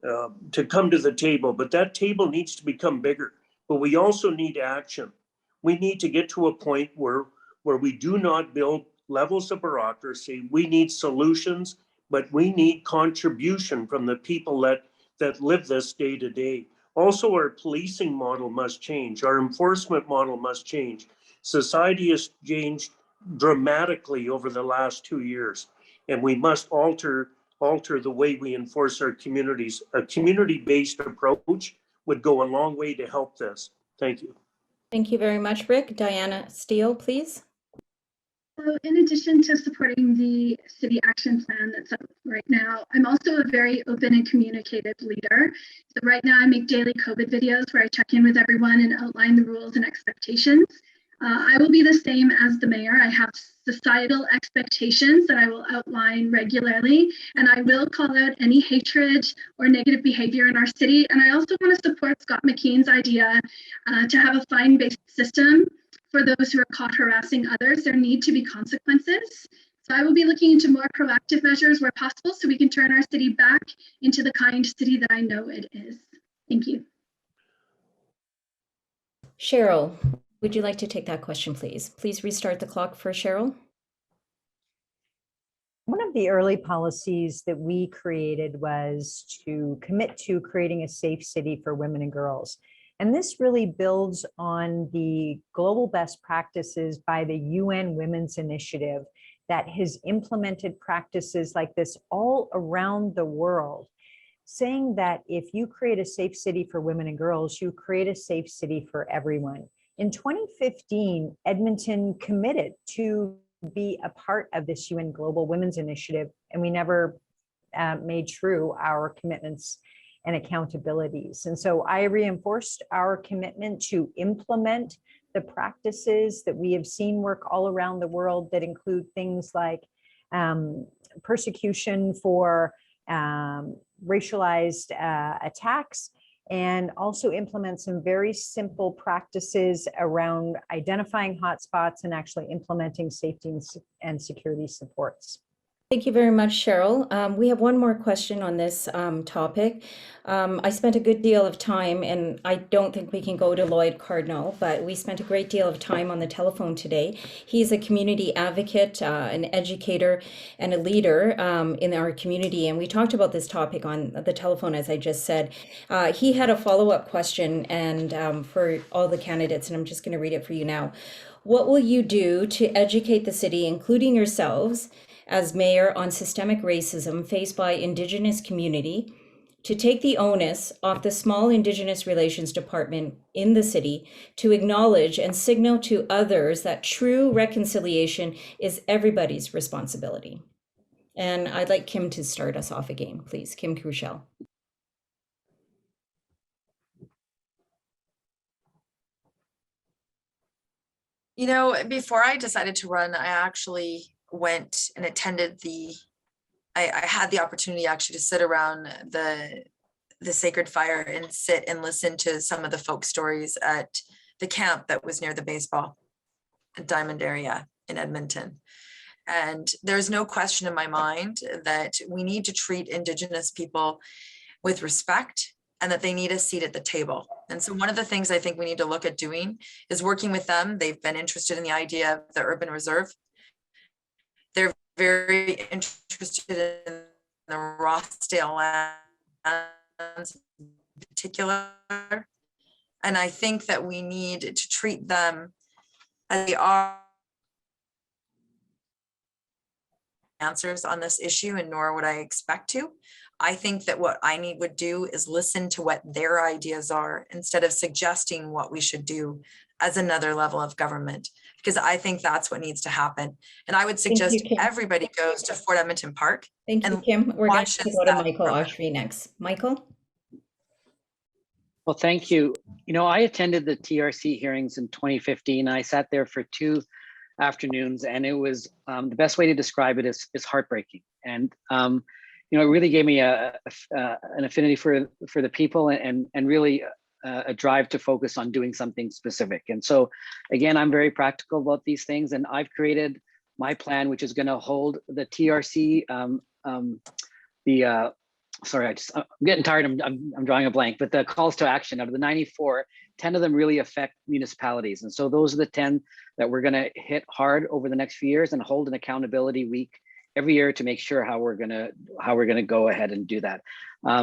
to come to the table. But that table needs to become bigger. But we also need action. We need to get to a point where we do not build levels of bureaucracy. We need solutions, but we need contribution from the people that live this day to day. Also, our policing model must change. Our enforcement model must change. Society has changed dramatically over the last 2 years, and we must alter the way we enforce our communities. A community-based approach would go a long way to help this. Thank you. Thank you very much, Rick. Diana Steele, please. So in addition to supporting the city action plan that's up right now, I'm also a very open and communicative leader. So right now I make daily COVID videos where I check in with everyone and outline the rules and expectations. I will be the same as the mayor. I have societal expectations that I will outline regularly, and I will call out any hatred or negative behavior in our city. And I also want to support Scott McKean's idea to have a fine-based system for those who are caught harassing others. There need to be consequences. So I will be looking into more proactive measures where possible so we can turn our city back into the kind city that I know it is. Thank you. Cheryl, would you like to take that question, please? Please restart the clock for Cheryl. One of the early policies that we created was to commit to creating a safe city for women and girls. And this really builds on the global best practices by the UN Women's Initiative that has implemented practices like this all around the world, saying that if you create a safe city for women and girls, you create a safe city for everyone. In 2015, Edmonton committed to be a part of this UN Global Women's Initiative, and we never made true our commitments and accountabilities. And so I reinforced our commitment to implement the practices that we have seen work all around the world that include things like persecution for racialized attacks, and also implement some very simple practices around identifying hotspots and actually implementing safety and security supports. Thank you very much, Cheryl. We have one more question on this topic. I spent a good deal of time, and I don't think we can go to Lloyd Cardinal, but we spent a great deal of time on the telephone today. He's a community advocate, an educator, and a leader in our community, and we talked about this topic on the telephone, as I just said. He had a follow-up question and for all the candidates, and I'm just going to read it for you now. What will you do to educate the city, including yourselves, as mayor on systemic racism faced by Indigenous community, to take the onus off the small Indigenous Relations Department in the city to acknowledge and signal to others that true reconciliation is everybody's responsibility. And I'd like Kim to start us off again, please. Kim Cruchel. You know, before I decided to run, I actually went and attended I had the opportunity actually to sit around the sacred fire and sit and listen to some of the folk stories at the camp that was near the baseball diamond area in Edmonton. And there's no question in my mind that we need to treat Indigenous people with respect and that they need a seat at the table. And so one of the things I think we need to look at doing is working with them. They've been interested in the idea of the urban reserve. They're very interested in the Rossdale lands in particular. And I think that we need to treat them as they are answers on this issue, and nor would I expect to. I think that what I would do is listen to what their ideas are instead of suggesting what we should do as another level of government, because I think that's what needs to happen. And I would suggest everybody goes to Fort Edmonton Park. Thank you, Kim. We're going to go to Michael Oshry next. Michael? Well, thank you. You know, I attended the TRC hearings in 2015. I sat there for 2 afternoons, and it was the best way to describe it is heartbreaking. And you know, it really gave me an affinity for the people and really a drive to focus on doing something specific. And so, again, I'm very practical about these things, and I've created my plan, which is going to hold the TRC. Sorry, I'm getting tired. I'm drawing a blank. But the calls to action, out of the 94, 10 of them really affect municipalities, and so those are the 10 that we're going to hit hard over the next few years and hold an accountability week every year to make sure how we're gonna go ahead and do that.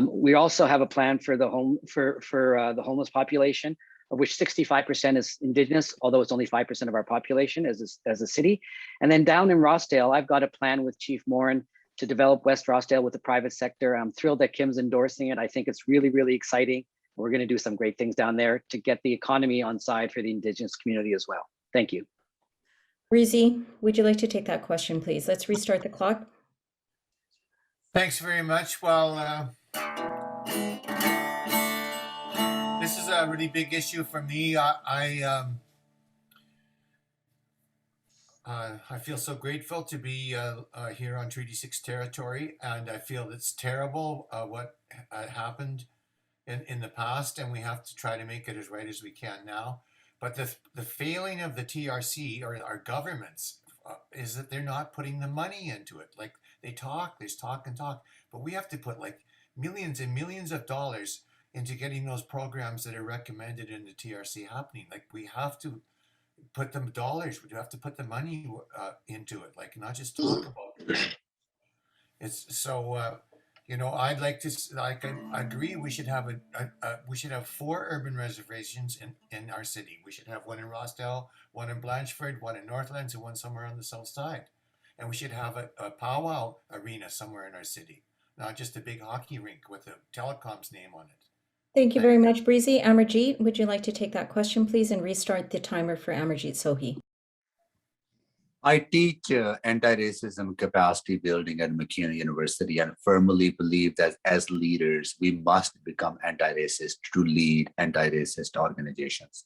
We also have a plan for the the homeless population, of which 65% is Indigenous, although it's only 5% of our population as a city. And then down in Rossdale, I've got a plan with Chief Morin to develop West Rossdale with the private sector. I'm thrilled that Kim's endorsing it. I think it's really, really exciting. We're going to do some great things down there to get the economy on side for the Indigenous community as well. Thank you. Breezy, would you like to take that question, please? Let's restart the clock. Thanks very much. Well, this is a really big issue for me. I feel so grateful to be here on Treaty 6 territory, and I feel it's terrible what happened in the past, and we have to try to make it as right as we can now. But the failing of the TRC or our governments is that they're not putting the money into it. Like they talk and talk, but we have to put like millions and millions of dollars into getting those programs that are recommended in the TRC happening. Like we have to put them dollars. We have to put the money into it. Like not just talk about it. It's so. You know, I'd like to, like, I agree. We should have we should have 4 urban reservations in our city. We should have one in Rossdale, one in Blanchford, one in Northlands, and one somewhere on the south side. And we should have a powwow arena somewhere in our city, not just a big hockey rink with a telecom's name on it. Thank you very much, Breezy. Amarjeet, would you like to take that question, please, and restart the timer for Amarjeet Sohi? I teach anti-racism capacity building at McKinney University and firmly believe that as leaders, we must become anti-racist to lead anti-racist organizations.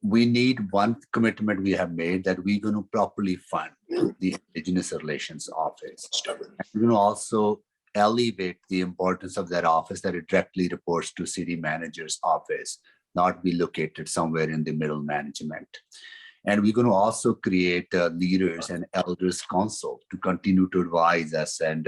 We need one commitment we have made that we're going to properly fund the Indigenous Relations Office. We're going to also elevate the importance of that office that it directly reports to city manager's office, not be located somewhere in the middle management. And we're going to also create leaders and elders council to continue to advise us and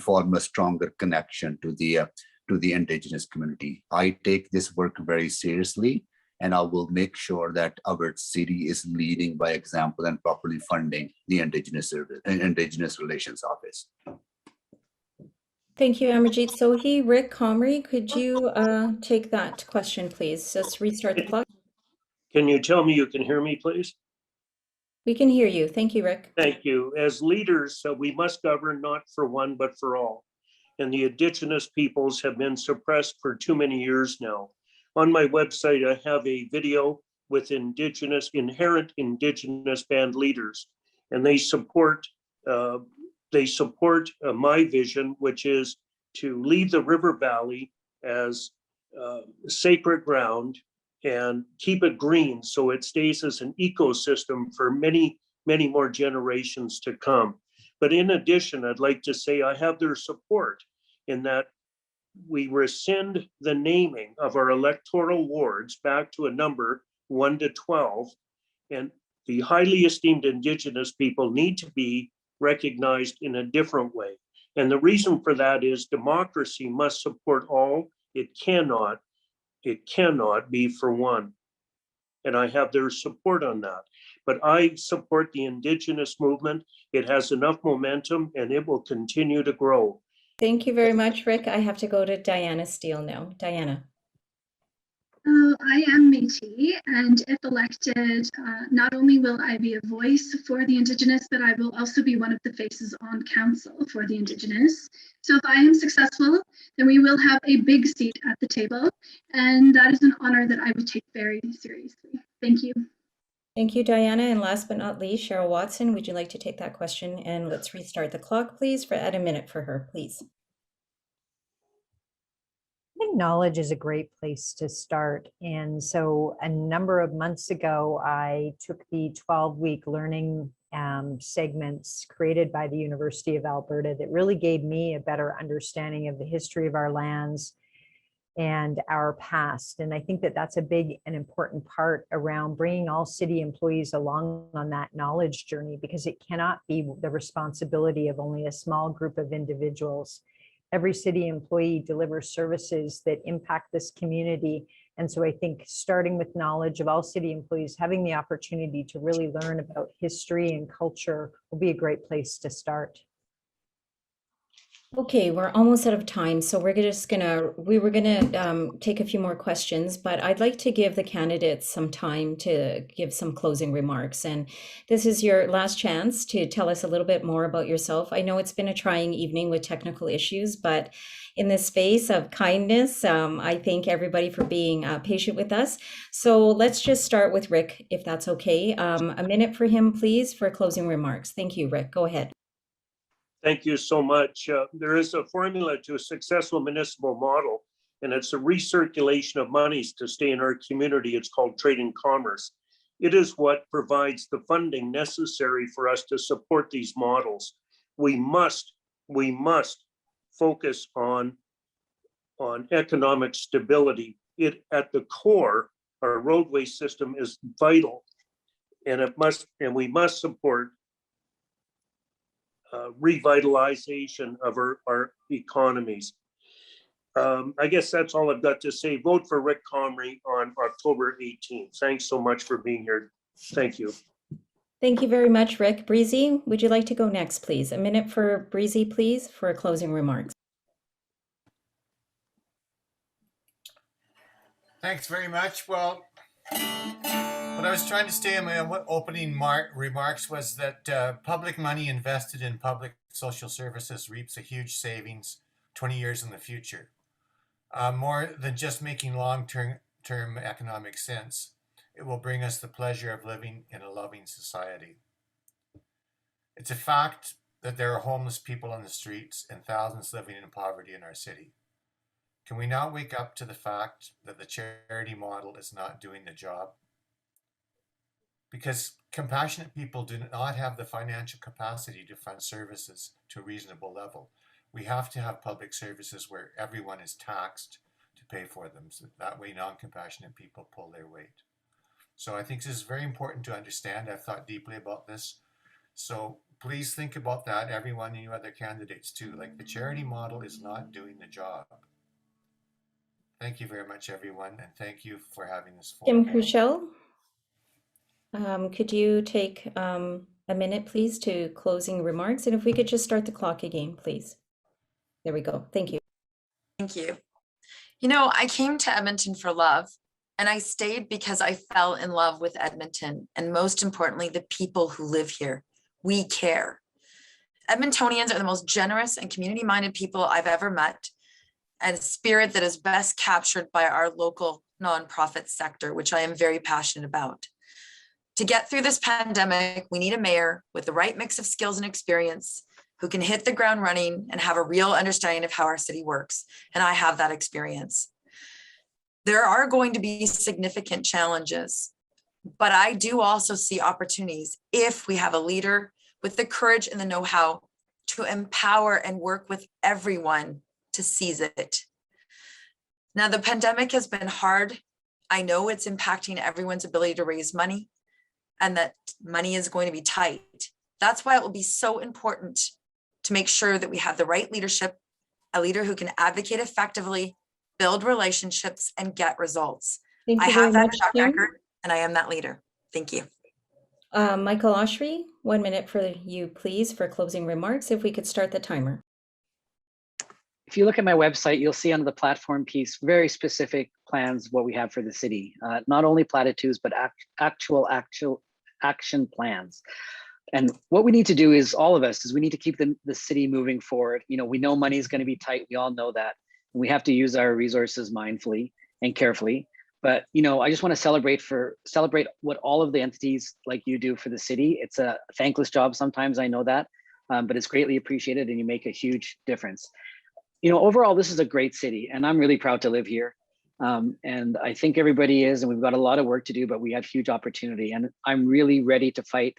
form a stronger connection to the Indigenous community. I take this work very seriously, and I will make sure that our city is leading by example and properly funding the Indigenous Relations Office. Thank you, Amarjeet Sohi. Rick Comrie, could you take that question, please? Let's restart the clock. Can you tell me you can hear me, please? We can hear you. Thank you, Rick. Thank you. As leaders, we must govern not for one, but for all. And the Indigenous peoples have been suppressed for too many years now. On my website, I have a video with inherent Indigenous band leaders, and they support my vision, which is to leave the river valley as sacred ground and keep it green so it stays as an ecosystem for many, many more generations to come. But in addition, I'd like to say I have their support in that we rescind the naming of our electoral wards back to a number 1 to 12, and the highly esteemed Indigenous people need to be recognized in a different way. And the reason for that is democracy must support all. It cannot be for one. And I have their support on that. But I support the Indigenous movement. It has enough momentum and it will continue to grow. Thank you very much, Rick. I have to go to Diana Steele now. Diana. I am Métis, and if elected, not only will I be a voice for the Indigenous, but I will also be one of the faces on council for the Indigenous. So if I am successful, then we will have a big seat at the table, and that is an honor that I would take very seriously. Thank you. Thank you, Diana. And last but not least, Cheryl Watson, would you like to take that question? And let's restart the clock, please, add a minute for her, please. I think knowledge is a great place to start. And so a number of months ago, I took the 12-week learning segments created by the University of Alberta that really gave me a better understanding of the history of our lands and our past. And I think that that's a big and important part around bringing all city employees along on that knowledge journey, because it cannot be the responsibility of only a small group of individuals. Every city employee delivers services that impact this community. And so I think starting with knowledge of all city employees, having the opportunity to really learn about history and culture will be a great place to start. Okay, we're almost out of time, so we were gonna take a few more questions, but I'd like to give the candidates some time to give some closing remarks. And this is your last chance to tell us a little bit more about yourself. I know it's been a trying evening with technical issues, but in this space of kindness, I thank everybody for being patient with us. So let's just start with Rick, if that's okay. A minute for him, please, for closing remarks. Thank you, Rick. Go ahead. Thank you so much. There is a formula to a successful municipal model, and it's a recirculation of monies to stay in our community. It's called trade and commerce. It is what provides the funding necessary for us to support these models. We must focus on economic stability. At the core, our roadway system is vital, and we must support revitalization of our economies. I guess that's all I've got to say. Vote for Rick Comrie on October 18th. Thanks so much for being here. Thank you. Thank you very much, Rick. Breezy, would you like to go next, please? A minute for Breezy, please, for closing remarks. Thanks very much. Well, what I was trying to say in my opening remarks was that public money invested in public social services reaps a huge savings 20 years in the future. More than just making long-term economic sense, it will bring us the pleasure of living in a loving society. It's a fact that there are homeless people on the streets and thousands living in poverty in our city. Can we now wake up to the fact that the charity model is not doing the job? Because compassionate people do not have the financial capacity to fund services to a reasonable level. We have to have public services where everyone is taxed to pay for them. So that way non-compassionate people pull their weight. So I think this is very important to understand. I've thought deeply about this. So please think about that, everyone and you other candidates too. Like, the charity model is not doing the job. Thank you very much, everyone. And thank you for having this forum. Kim Cushel, could you take a minute, please, to closing remarks? And if we could just start the clock again, please. There we go. Thank you. Thank you. You know, I came to Edmonton for love, And I stayed because I fell in love with Edmonton, and most importantly, the people who live here. We care. Edmontonians are the most generous and community-minded people I've ever met, and a spirit that is best captured by our local nonprofit sector, which I am very passionate about. To get through this pandemic, we need a mayor with the right mix of skills and experience who can hit the ground running and have a real understanding of how our city works. And I have that experience. There are going to be significant challenges, but I do also see opportunities if we have a leader with the courage and the know-how to empower and work with everyone to seize it. Now, the pandemic has been hard. I know it's impacting everyone's ability to raise money, and that money is going to be tight. That's why it will be so important to make sure that we have the right leadership, a leader who can advocate effectively, build relationships, and get results. Thank I you very have that much, track Kim. record, and I am that leader. Thank you. Michael Oshry, 1 minute for you, please, for closing remarks. If we could start the timer. If you look at my website, you'll see under the platform piece, very specific plans, what we have for the city, not only platitudes, but actual action plans. And what we need to do is all of us is we need to keep the city moving forward. You know, we know money is going to be tight. We all know that. And we have to use our resources mindfully and carefully. But, you know, I just want to celebrate what all of the entities like you do for the city. It's a thankless job sometimes, I know that, but it's greatly appreciated and you make a huge difference. You know, overall, this is a great city and I'm really proud to live here. And I think everybody is, and we've got a lot of work to do, but we have huge opportunity. And I'm really ready to fight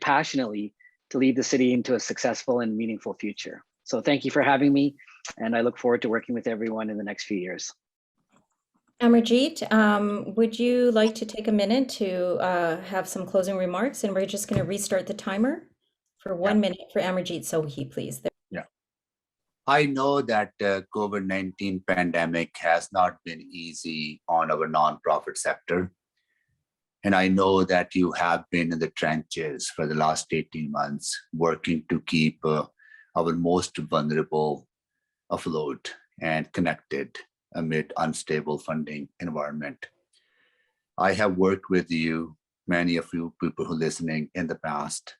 passionately to lead the city into a successful and meaningful future. So thank you for having me. And I look forward to working with everyone in the next few years. Amarjeet, would you like to take a minute to have some closing remarks? And we're just going to restart the timer for 1 minute for Amarjeet Sohi, please. Yeah. I know that COVID-19 pandemic has not been easy on our nonprofit sector. And I know that you have been in the trenches for the last 18 months, working to keep our most vulnerable afloat and connected amid unstable funding environment. I have worked with you, many of you people who are listening in the past,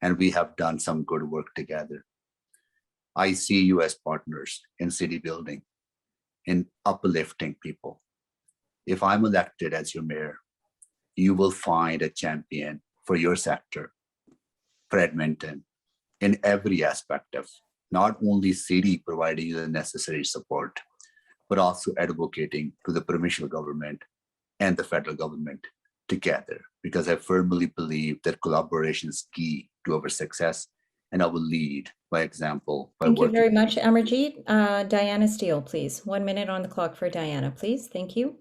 and we have done some good work together. I see you as partners in city building, in uplifting people. If I'm elected as your mayor, you will find a champion for your sector, for Edmonton, in every aspect of not only city providing you the necessary support, but also advocating to the provincial government and the federal government together, because I firmly believe that collaboration is key to our success, and I will lead by example. Thank you very much, Amarjeet. Diana Steele, please. 1 minute on the clock for Diana, please. Thank you.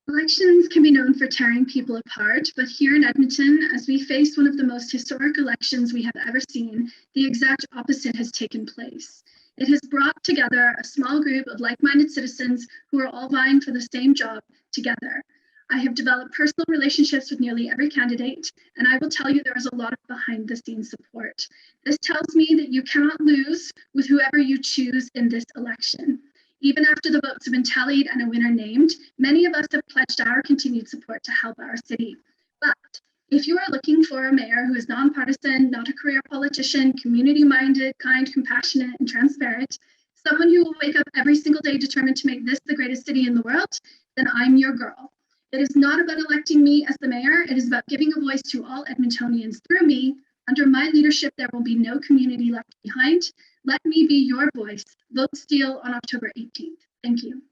Elections can be known for tearing people apart, but here in Edmonton, as we face one of the most historic elections we have ever seen, the exact opposite has taken place. It has brought together a small group of like-minded citizens who are all vying for the same job together. I have developed personal relationships with nearly every candidate, and I will tell you there is a lot of behind-the-scenes support. This tells me that you cannot lose with whoever you choose in this election. Even after the votes have been tallied and a winner named, many of us have pledged our continued support to help our city. But if you are looking for a mayor who is nonpartisan, not a career politician, community-minded, kind, compassionate, and transparent, someone who will wake up every single day determined to make this the greatest city in the world, then I'm your girl. It is not about electing me as the mayor. It is about giving a voice to all Edmontonians through me. Under my leadership, there will be no community left behind. Let me be your voice. Vote Steele on October 18th. Thank you.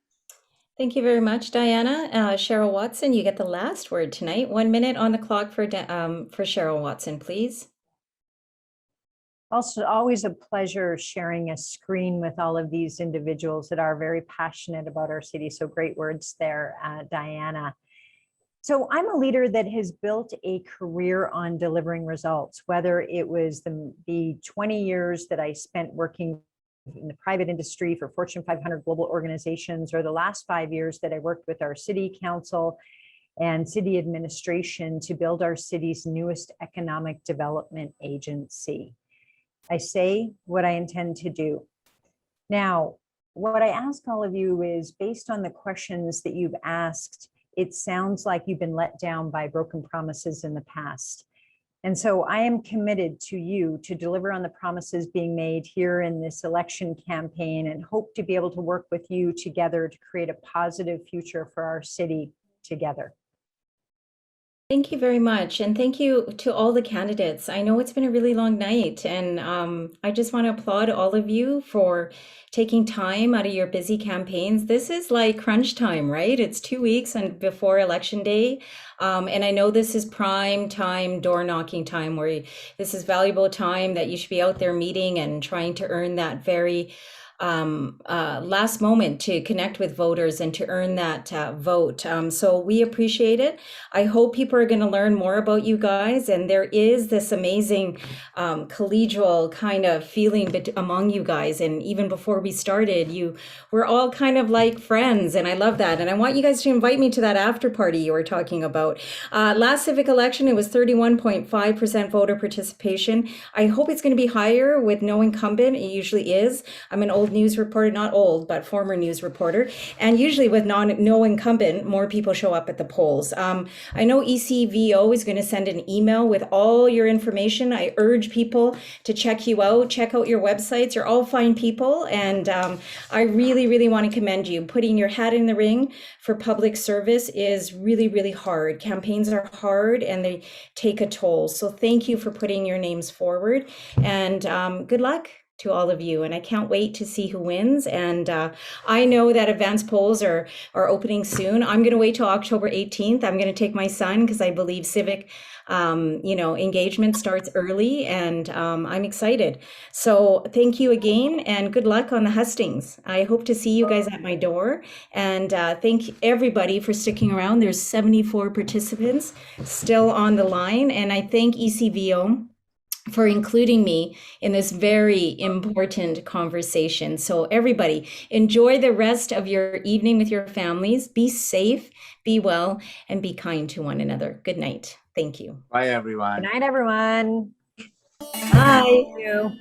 Thank you very much, Diana. Cheryl Watson, you get the last word tonight. 1 minute on the clock for Cheryl Watson, please. Also, always a pleasure sharing a screen with all of these individuals that are very passionate about our city. So great words there, Diana. So I'm a leader that has built a career on delivering results, whether it was the 20 years that I spent working in the private industry for Fortune 500 global organizations, or the last 5 years that I worked with our city council and city administration to build our city's newest economic development agency. I say what I intend to do. Now, what I ask all of you is, based on the questions that you've asked, it sounds like you've been let down by broken promises in the past. And so I am committed to you to deliver on the promises being made here in this election campaign, and hope to be able to work with you together to create a positive future for our city together. Thank you very much. And thank you to all the candidates. I know it's been a really long night, and I just want to applaud all of you for taking time out of your busy campaigns. This is like crunch time, right? It's 2 weeks before Election Day. And I know this is prime time, door knocking time, where this is valuable time that you should be out there meeting and trying to earn that very last moment to connect with voters and to earn that vote. So we appreciate it. I hope people are going to learn more about you guys. And there is this amazing collegial kind of feeling among you guys. And even before we started, we're all kind of like friends. And I love that. And I want you guys to invite me to that after party you were talking about. Last civic election, it was 31.5% voter participation. I hope it's going to be higher with no incumbent. It usually is. I'm an old news reporter, not old, but former news reporter. And usually with no incumbent, more people show up at the polls. I know ECVO is going to send an email with all your information. I urge people to check you out, check out your websites. You're all fine people. And I really, really want to commend you. Putting your hat in the ring for public service is really, really hard. Campaigns are hard and they take a toll. So thank you for putting your names forward, and good luck to all of you. And I can't wait to see who wins. And I know that advance polls are opening soon. I'm going to wait till October 18th. I'm going to take my son because I believe civic engagement starts early, and I'm excited. So thank you again, and good luck on the hustings. I hope to see you guys at my door, and thank everybody for sticking around. There's 74 participants still on the line, and I thank ECVO for including me in this very important conversation. So everybody, enjoy the rest of your evening with your families. Be safe, be well, and be kind to one another. Good night. Thank you. Bye, everyone. Good night, everyone. Bye. Thank you.